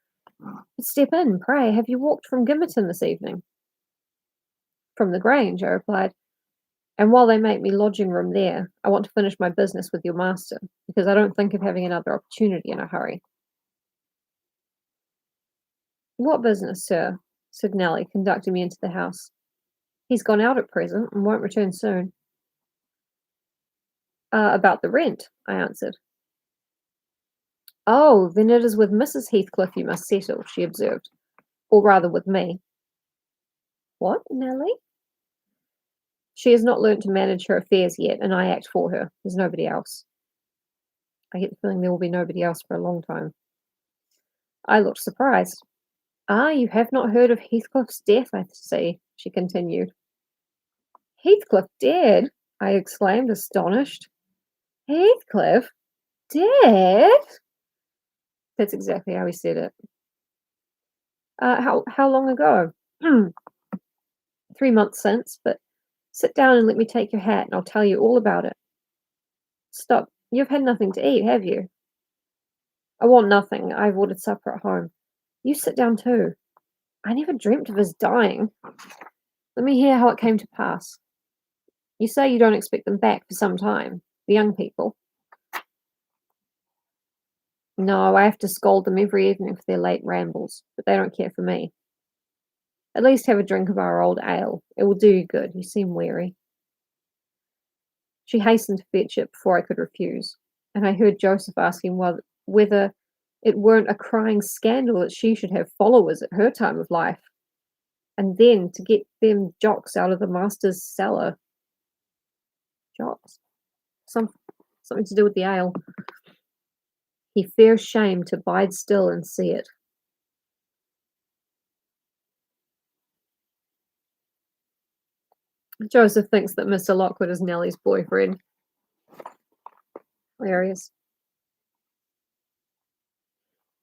But step in, pray. Have you walked from Gimmerton this evening? From the Grange, I replied. And while they make me lodging room there, I want to finish my business with your master, because I don't think of having another opportunity in a hurry. What business, sir? Said Nellie, conducting me into the house. He's gone out at present, and won't return soon. About the rent, I answered. Oh, then it is with Mrs. Heathcliff you must settle, she observed, or rather with me. What, Nellie? She has not learnt to manage her affairs yet, and I act for her. There's nobody else. I get the feeling there will be nobody else for a long time. I looked surprised. Ah, you have not heard of Heathcliff's death, I see, she continued. Heathcliff dead? I exclaimed, astonished. Heathcliff dead? That's exactly how he said it. How long ago? 3 months since, but sit down and let me take your hat, and I'll tell you all about it. Stop, you've had nothing to eat, have you? I want nothing. I've ordered supper at home. You sit down too. I never dreamt of his dying. Let me hear how it came to pass. You say you don't expect them back for some time, the young people. No, I have to scold them every evening for their late rambles, but they don't care for me. At least have a drink of our old ale. It will do you good. You seem weary. She hastened to fetch it before I could refuse, and I heard Joseph asking whether it weren't a crying scandal that she should have followers at her time of life, and then to get them jocks out of the master's cellar. Jocks? Something to do with the ale. He fair shame to bide still and see it. Joseph thinks that Mr. Lockwood is Nellie's boyfriend. Hilarious.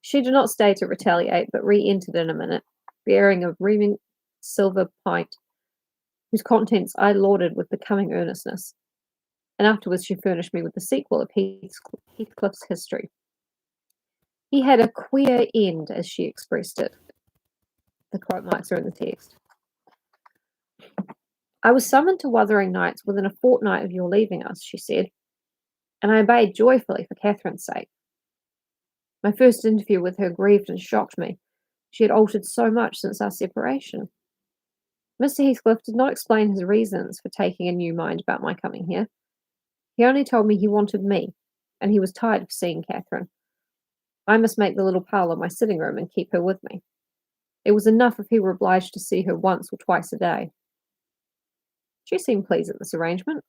She did not stay to retaliate, but re-entered in a minute, bearing a reaming silver pint, whose contents I lauded with becoming earnestness, and afterwards she furnished me with the sequel of Heathcliff's history. He had a queer end, as she expressed it. The quote marks are in the text. I was summoned to Wuthering Heights within a fortnight of your leaving us, she said, and I obeyed joyfully for Catherine's sake. My first interview with her grieved and shocked me. She had altered so much since our separation. Mr. Heathcliff did not explain his reasons for taking a new mind about my coming here. He only told me he wanted me, and he was tired of seeing Catherine. I must make the little parlour my sitting room and keep her with me. It was enough if he were obliged to see her once or twice a day. She seemed pleased at this arrangement,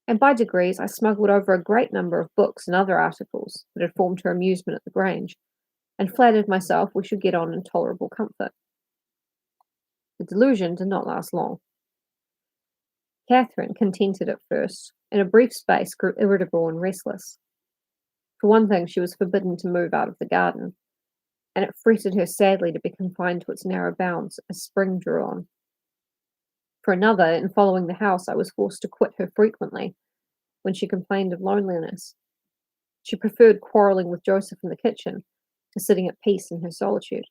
and by degrees I smuggled over a great number of books and other articles that had formed her amusement at the Grange, and flattered myself we should get on in tolerable comfort. The delusion did not last long. Catherine, contented at first, in a brief space grew irritable and restless. For one thing, she was forbidden to move out of the garden, and it fretted her sadly to be confined to its narrow bounds as spring drew on. For another, in following the house, I was forced to quit her frequently when she complained of loneliness. She preferred quarrelling with Joseph in the kitchen to sitting at peace in her solitude.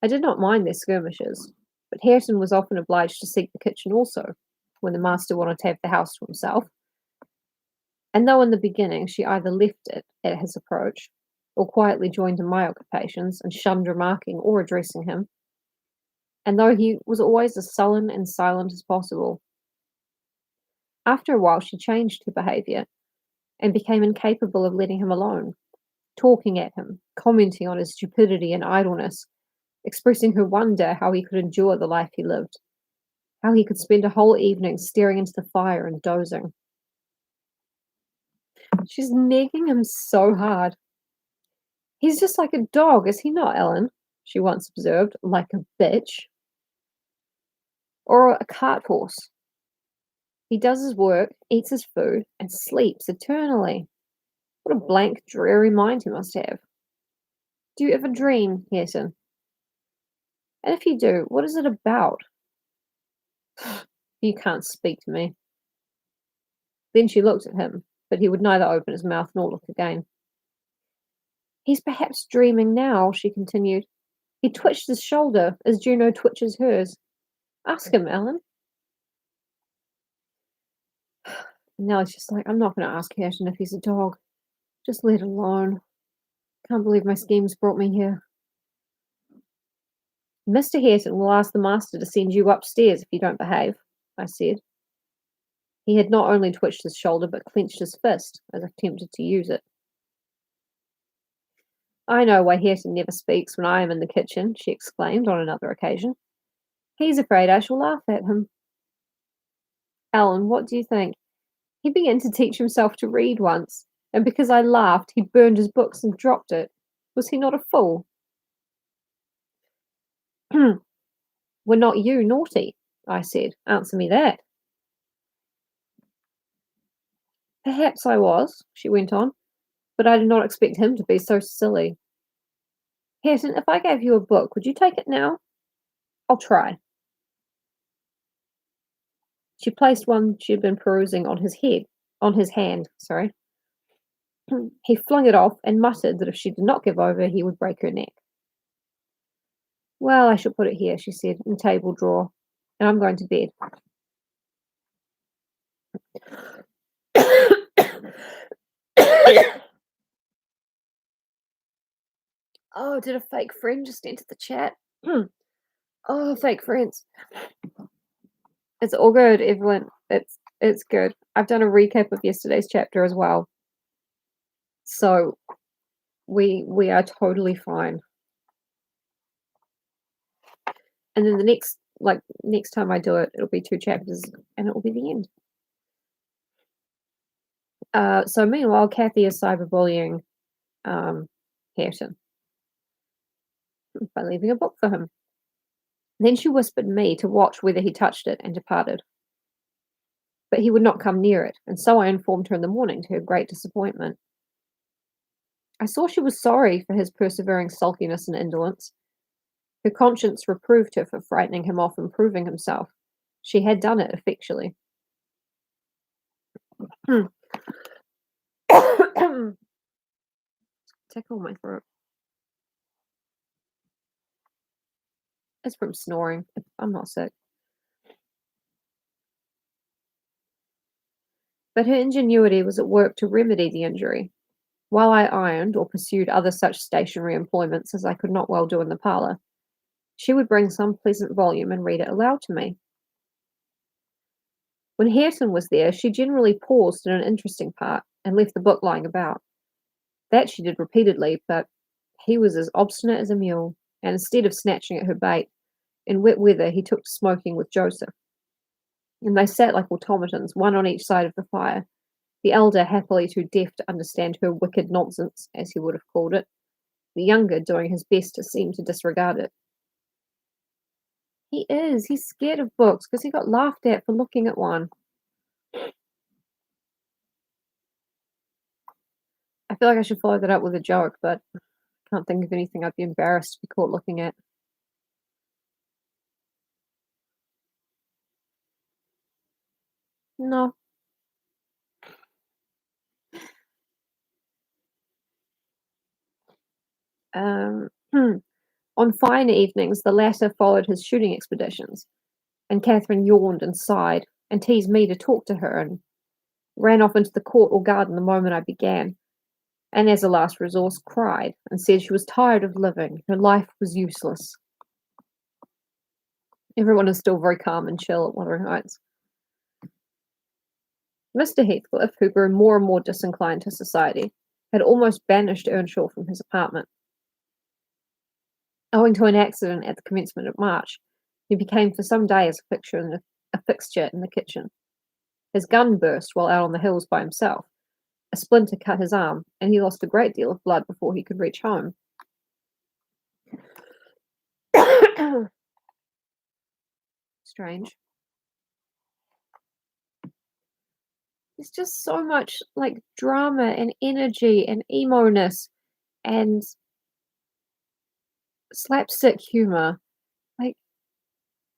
I did not mind their skirmishes, but Hareton was often obliged to seek the kitchen also, when the master wanted to have the house to himself. And though in the beginning she either left it at his approach, or quietly joined in my occupations and shunned remarking or addressing him, and though he was always as sullen and silent as possible, after a while she changed her behaviour and became incapable of letting him alone, talking at him, commenting on his stupidity and idleness, expressing her wonder how he could endure the life he lived, how he could spend a whole evening staring into the fire and dozing. She's nagging him so hard. He's just like a dog, is he not, Ellen? She once observed, like a bitch. Or a cart horse. He does his work, eats his food, and sleeps eternally. What a blank, dreary mind he must have. Do you ever dream, Hareton? And if you do, what is it about? You can't speak to me. Then she looked at him, but he would neither open his mouth nor look again. He's perhaps dreaming now, she continued. He twitched his shoulder as Juno twitches hers. Ask him, Ellen. And now it's just like, I'm not going to ask Hareton if he's a dog. Just let it alone. Can't believe my schemes brought me here. Mr. Hareton will ask the master to send you upstairs if you don't behave, I said. He had not only twitched his shoulder, but clenched his fist, as if tempted to use it. I know why Hareton never speaks when I am in the kitchen, she exclaimed on another occasion. He's afraid I shall laugh at him. Ellen, what do you think? He began to teach himself to read once, and because I laughed, he burned his books and dropped it. Was he not a fool? Were not you naughty? I said. Answer me that. Perhaps I was, she went on, but I did not expect him to be so silly. Hareton, if I gave you a book, would you take it now? I'll try. She placed one she had been perusing on his hand. He flung it off and muttered that if she did not give over, he would break her neck. Well, I shall put it here, she said, in the table drawer, and I'm going to bed. Oh, did a fake friend just enter the chat? Oh, fake friends. It's all good, Evelyn. It's good. I've done a recap of yesterday's chapter as well. So we are totally fine. And then the next time I do it, it'll be 2 chapters and it will be the end. So meanwhile, Kathy is cyberbullying Hareton by leaving a book for him. Then she whispered me to watch whether he touched it and departed. But he would not come near it, and so I informed her in the morning, to her great disappointment. I saw she was sorry for his persevering sulkiness and indolence. Her conscience reproved her for frightening him off and proving himself. She had done it effectually. Tickle my throat. It's from snoring. I'm not sick. But her ingenuity was at work to remedy the injury. While I ironed or pursued other such stationary employments as I could not well do in the parlour, she would bring some pleasant volume and read it aloud to me. When Hareton was there, she generally paused in an interesting part and left the book lying about. That she did repeatedly, but he was as obstinate as a mule. and instead of snatching at her bait, in wet weather he took to smoking with Joseph, and they sat like automatons, one on each side of the fire, the elder happily too deaf to understand her wicked nonsense, as he would have called it, the younger doing his best to seem to disregard it. He is. He's scared of books because he got laughed at for looking at one. I feel like I should follow that up with a joke, but I can't think of anything I'd be embarrassed to be caught looking at. No. Um, on fine evenings, the latter followed his shooting expeditions, and Catherine yawned and sighed, and teased me to talk to her, and ran off into the court or garden the moment I began, and as a last resource cried, and said she was tired of living, her life was useless. Everyone is still very calm and chill at Wuthering Heights. Mr. Heathcliff, who grew more and more disinclined to society, had almost banished Earnshaw from his apartment. Owing to an accident at the commencement of March, he became for some days a fixture in the kitchen. His gun burst while out on the hills by himself. A splinter cut his arm, and he lost a great deal of blood before he could reach home. Strange. There's just so much like drama and energy and emo-ness and slapstick humor. Like,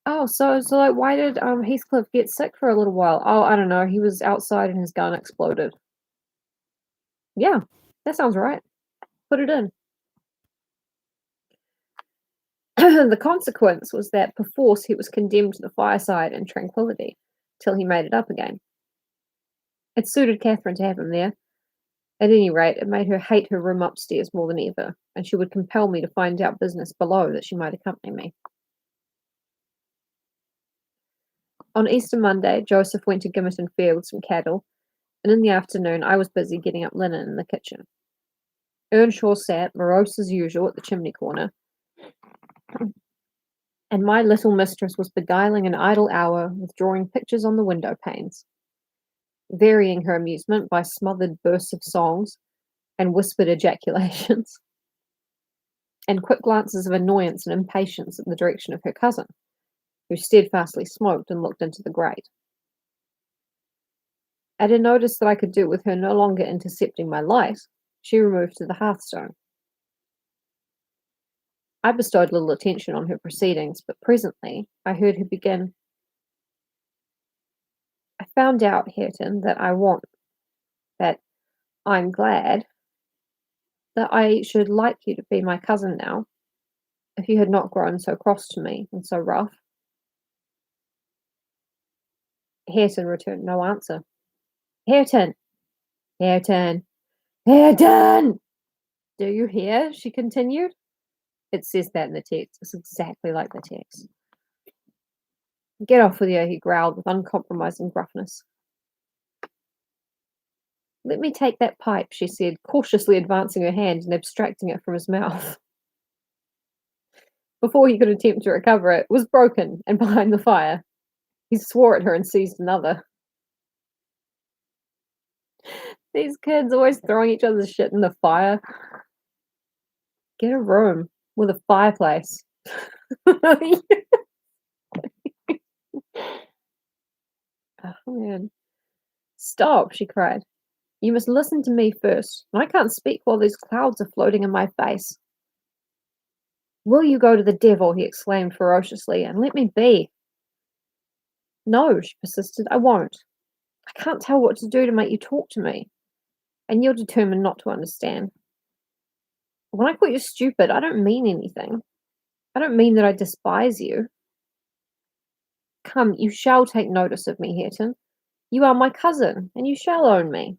oh, so like, why did Heathcliff get sick for a little while? Oh, I don't know. He was outside and his gun exploded. Yeah, that sounds right. Put it in. The consequence was that perforce he was condemned to the fireside and tranquillity till he made it up again. It suited Catherine to have him there. At any rate, it made her hate her room upstairs more than ever, and she would compel me to find out business below that she might accompany me. On Easter Monday, Joseph went to Gimmerton Fair with some cattle, and in the afternoon I was busy getting up linen in the kitchen. Earnshaw sat, morose as usual, at the chimney corner, and my little mistress was beguiling an idle hour with drawing pictures on the window panes, varying her amusement by smothered bursts of songs and whispered ejaculations, and quick glances of annoyance and impatience in the direction of her cousin, who steadfastly smoked and looked into the grate. At a notice that I could do with her no longer intercepting my light, she removed to the hearthstone. I bestowed little attention on her proceedings, but presently I heard her begin, "I found out, Hareton, that I'm glad that I should like you to be my cousin now, if you had not grown so cross to me and so rough." Hareton returned no answer. "Hareton! Hareton! Hareton! Do you hear?" she continued. It says that in the text. It's exactly like the text. "Get off with you," he growled with uncompromising gruffness. "Let me take that pipe," she said, cautiously advancing her hand and abstracting it from his mouth. Before he could attempt to recover it, it was broken and behind the fire. He swore at her and seized another. These kids always throwing each other's shit in the fire. Get a room with a fireplace. Oh, man. "Stop," she cried. "You must listen to me first. I can't speak while these clouds are floating in my face." "Will you go to the devil," he exclaimed ferociously, "and let me be?" "No," she persisted, "I won't. I can't tell what to do to make you talk to me, and you're determined not to understand. When I call you stupid, I don't mean anything. I don't mean that I despise you. Come, you shall take notice of me, Hareton. You are my cousin, and you shall own me."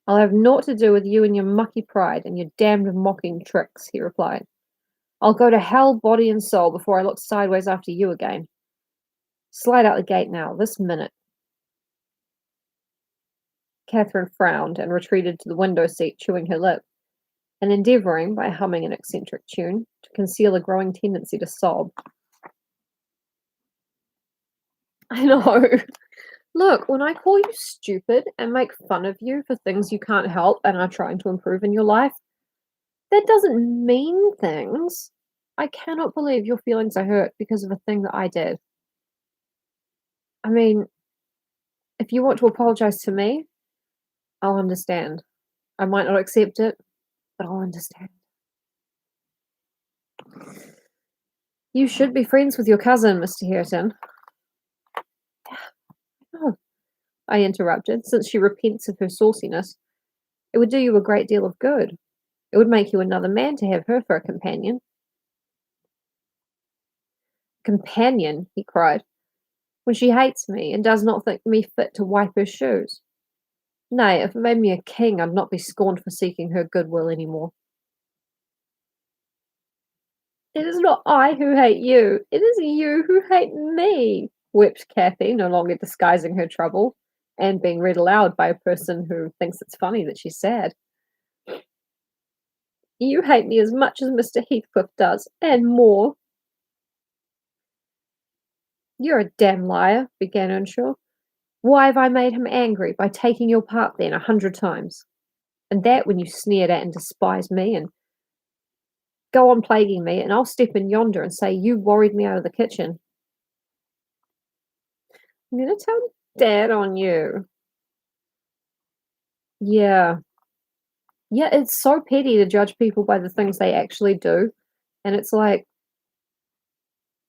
"I'll have naught to do with you and your mucky pride and your damned mocking tricks," he replied. "I'll go to hell, body and soul, before I look sideways after you again. Slide out the gate now, this minute." Catherine frowned and retreated to the window seat, chewing her lip. and endeavouring, by humming an eccentric tune, to conceal a growing tendency to sob. I know. Look, when I call you stupid and make fun of you for things you can't help and are trying to improve in your life, that doesn't mean things. I cannot believe your feelings are hurt because of a thing that I did. I mean, if you want to apologize to me, I'll understand. I might not accept it, but I'll understand. You should be friends with your cousin, Mr. Hareton. Oh, I interrupted, since she repents of her sauciness. It would do you a great deal of good. It would make you another man to have her for a companion. Companion, he cried, when she hates me and does not think me fit to wipe her shoes. Nay, if it made me a king, I'd not be scorned for seeking her goodwill any more. It is not I who hate you, it is you who hate me, wept Kathy, no longer disguising her trouble, and being read aloud by a person who thinks it's funny that she's sad. You hate me as much as Mr. Heathcliff does, and more. You're a damn liar, began Earnshaw. Why have I made him angry by taking your part then 100 times? And that when you sneered at and despised me, and go on plaguing me, and I'll step in yonder and say you worried me out of the kitchen. I'm going to tell Dad on you. Yeah. Yeah, it's so petty to judge people by the things they actually do. And it's like,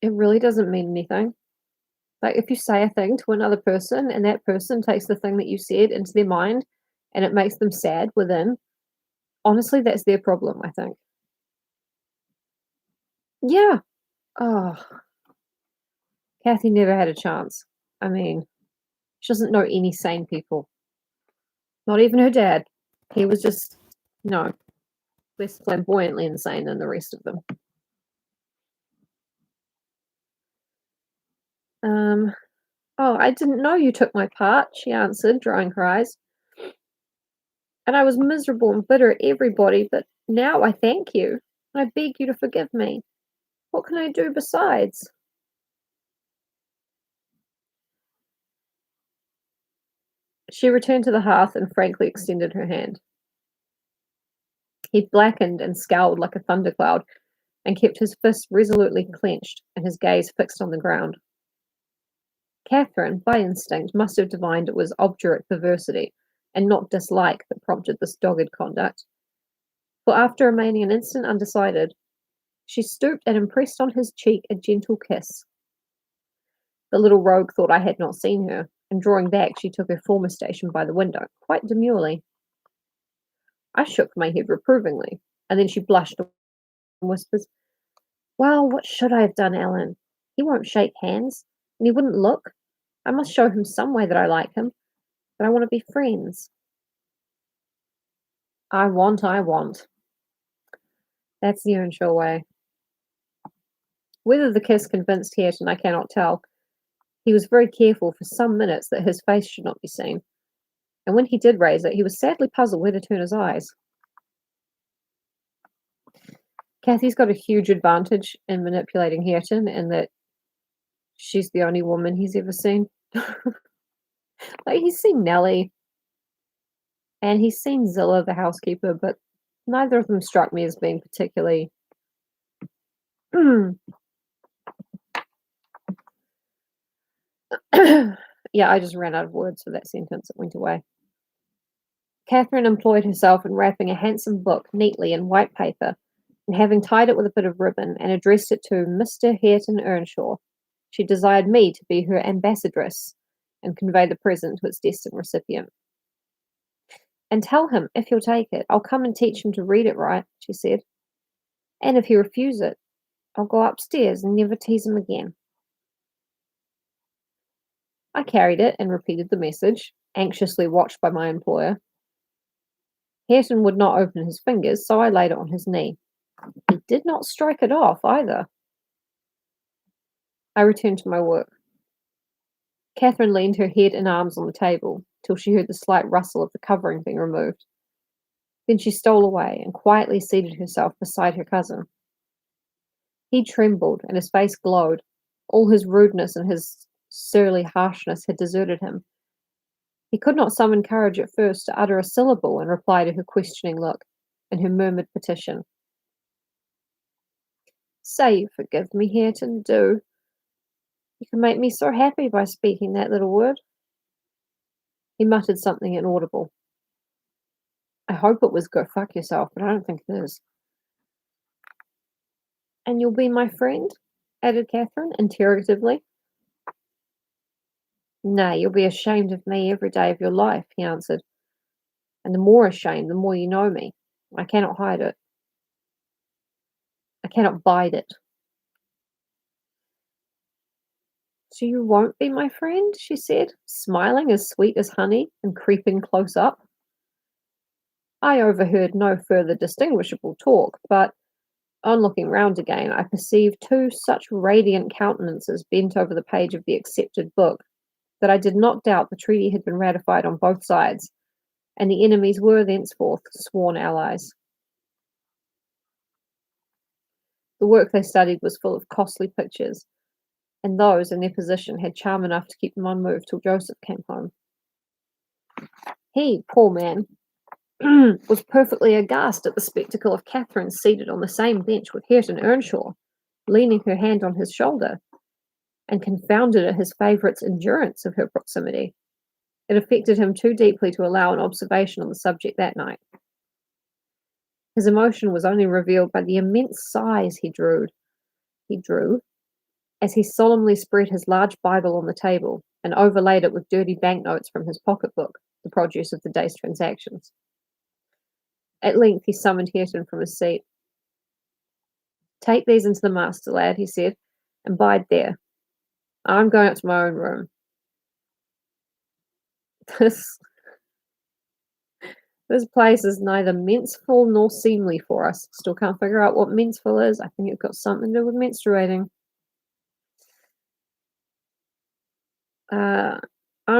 it really doesn't mean anything. Like, if you say a thing to another person and that person takes the thing that you said into their mind and it makes them sad within, honestly, that's their problem, I think. Yeah. Oh, Kathy never had a chance. I mean, she doesn't know any sane people. Not even her dad. He was just, no, less flamboyantly insane than the rest of them. Oh, I didn't know you took my part, she answered, drying her eyes. And I was miserable and bitter at everybody, but now I thank you. I beg you to forgive me. What can I do besides? She returned to the hearth and frankly extended her hand. He blackened and scowled like a thundercloud, and kept his fist resolutely clenched and his gaze fixed on the ground. Catherine, by instinct, must have divined it was obdurate perversity, and not dislike, that prompted this dogged conduct. For after remaining an instant undecided, she stooped and impressed on his cheek a gentle kiss. The little rogue thought I had not seen her, and drawing back, she took her former station by the window, quite demurely. I shook my head reprovingly, and then she blushed and whispers, Well, what should I have done, Ellen? He won't shake hands, and he wouldn't look. I must show him some way that I like him, that I want to be friends. I want. That's the Earnshaw way. Whether the kiss convinced Hareton, I cannot tell. He was very careful for some minutes that his face should not be seen, and when he did raise it, he was sadly puzzled where to turn his eyes. Kathy's got a huge advantage in manipulating Hareton, in that she's the only woman he's ever seen. Like, he's seen Nellie, and he's seen Zilla, the housekeeper, but neither of them struck me as being particularly. Yeah, I just ran out of words for that sentence. It went away. Catherine employed herself in wrapping a handsome book neatly in white paper, and having tied it with a bit of ribbon and addressed it to Mr. Hareton Earnshaw, she desired me to be her ambassadress and convey the present to its destined recipient. And tell him, if he'll take it, I'll come and teach him to read it right, she said. And if he refuse it, I'll go upstairs and never tease him again. I carried it and repeated the message, anxiously watched by my employer. Hareton would not open his fingers, so I laid it on his knee. He did not strike it off either. I returned to my work. Catherine leaned her head and arms on the table till she heard the slight rustle of the covering being removed. Then she stole away and quietly seated herself beside her cousin. He trembled, and his face glowed. All his rudeness and his surly harshness had deserted him. He could not summon courage at first to utter a syllable in reply to her questioning look and her murmured petition. "Say you forgive me, Hareton, do. You can make me so happy by speaking that little word." He muttered something inaudible. I hope it was "go fuck yourself," but I don't think it is. "And you'll be my friend?" added Catherine, interrogatively. "Nay, you'll be ashamed of me every day of your life," he answered. "And the more ashamed, the more you know me. I cannot hide it. I cannot bide it." "So you won't be my friend?" she said, smiling as sweet as honey and creeping close up. I overheard no further distinguishable talk, but on looking round again, I perceived two such radiant countenances bent over the page of the accepted book that I did not doubt the treaty had been ratified on both sides, and the enemies were thenceforth sworn allies. The work they studied was full of costly pictures, and those in their position had charm enough to keep them unmoved till Joseph came home. He, poor man, was perfectly aghast at the spectacle of Catherine seated on the same bench with Hareton Earnshaw, leaning her hand on his shoulder, and confounded at his favourite's endurance of her proximity. It affected him too deeply to allow an observation on the subject that night. His emotion was only revealed by the immense sighs he drew as he solemnly spread his large Bible on the table and overlaid it with dirty banknotes from his pocketbook, the produce of the day's transactions. At length he summoned Hareton from his seat. "Take these into the master, lad," he said, "and bide there. I'm going up to my own room." This This place is neither menseful nor seemly for us. Still can't figure out what menseful is. I think it's got something to do with menstruating. I'm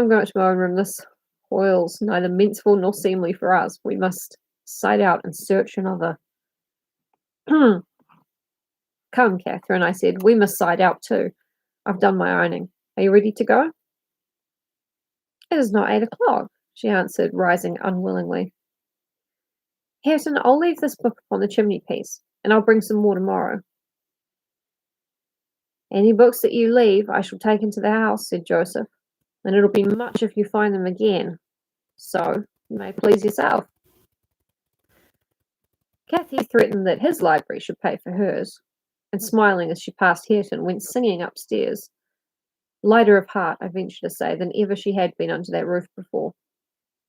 going to my own room. This hoyle's neither menseful nor seemly for us. We must sight out and search another. "Come, Catherine," I said. "We must sight out too. I've done my ironing. Are you ready to go?" "It is not 8 o'clock," she answered, rising unwillingly. "Hareton, I'll leave this book upon the chimney-piece, and I'll bring some more tomorrow." "Any books that you leave, I shall take into the house," said Joseph, "and it'll be much if you find them again. So, you may please yourself." Cathy threatened that his library should pay for hers, and smiling as she passed Hareton, went singing upstairs, lighter of heart, I venture to say, than ever she had been under that roof before,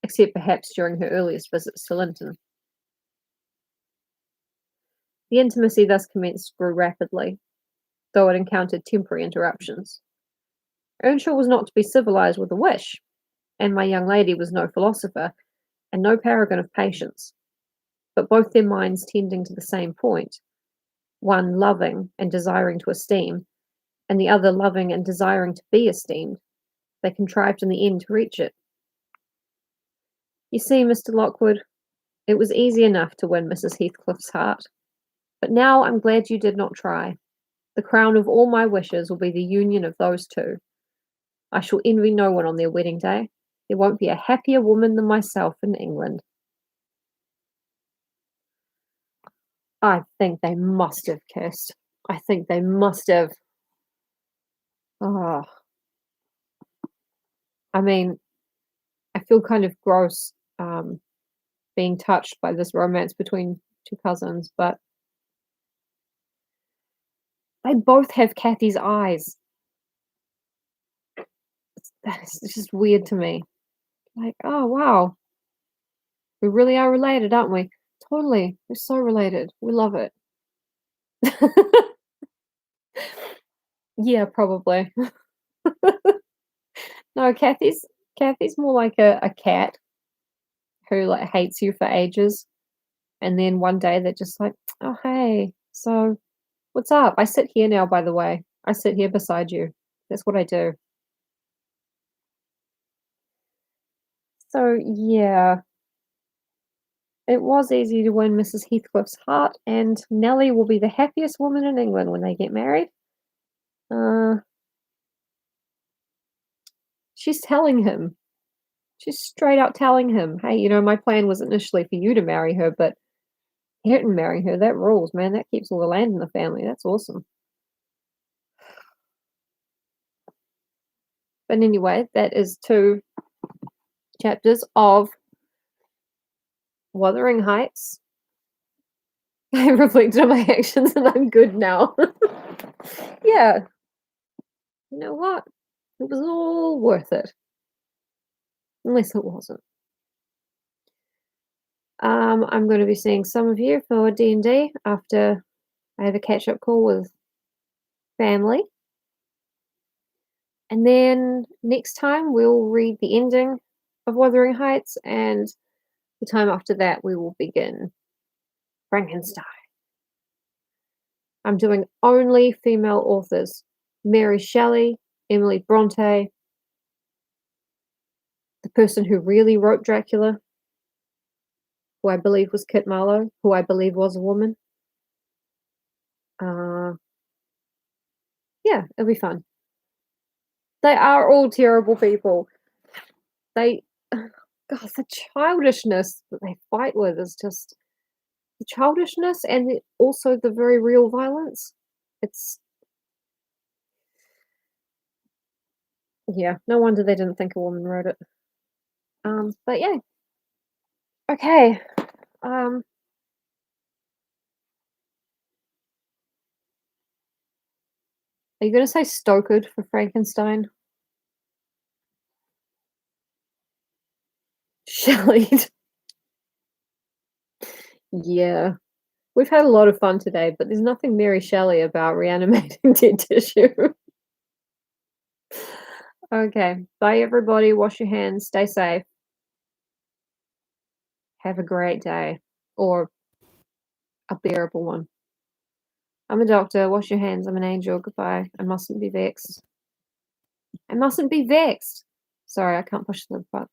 except perhaps during her earliest visits to Linton. The intimacy thus commenced grew rapidly, though it encountered temporary interruptions. Earnshaw was not to be civilized with a wish, and my young lady was no philosopher, and no paragon of patience, but both their minds tending to the same point, one loving and desiring to esteem, and the other loving and desiring to be esteemed, they contrived in the end to reach it. You see, Mr. Lockwood, it was easy enough to win Mrs. Heathcliff's heart, but now I'm glad you did not try. The crown of all my wishes will be the union of those two. I shall envy no one on their wedding day. There won't be a happier woman than myself in England. I think they must have kissed. I think they must have. Oh, I mean, I feel kind of gross being touched by this romance between two cousins, but they both have Cathy's eyes. It's just weird to me. Like, oh wow, we really are related, aren't we? Totally, we're so related. We love it. Yeah, probably. No, Cathy's more like a cat who like hates you for ages, and then one day they're just like, "Oh hey, so what's up? I sit here now, by the way. I sit here beside you. That's what I do." So yeah, It was easy to win Mrs. Heathcliff's heart, and Nellie will be the happiest woman in England when they get married. Uh, she's telling him. She's straight out telling him, "Hey, my plan was initially for you to marry her, but he didn't marry her. That rules, man. That keeps all the land in the family. That's awesome." But anyway, that is 2 chapters of Wuthering Heights. I reflected on my actions and I'm good now. Yeah, you know what? It was all worth it. Unless it wasn't. I'm gonna be seeing some of you for D&D after I have a catch-up call with family. And then next time we'll read the ending of Wuthering Heights, and the time after that we will begin Frankenstein. I'm doing only female authors. Mary Shelley, Emily Bronte, the person who really wrote Dracula, who I believe was Kit Marlowe, who I believe was a woman. Yeah, it'll be fun. They are all terrible people. They God, the childishness that they fight with is just the childishness and also the very real violence. It's Yeah, no wonder they didn't think a woman wrote it. But yeah. Okay. Um, are you gonna say Stokered for Frankenstein? Shelleyed. Yeah. We've had a lot of fun today, but there's nothing Mary Shelley about reanimating dead tissue. Okay. Bye, everybody. Wash your hands. Stay safe. Have a great day. Or a bearable one. I'm a doctor. Wash your hands. I'm an angel. Goodbye. I mustn't be vexed. I mustn't be vexed. Sorry, I can't push the button.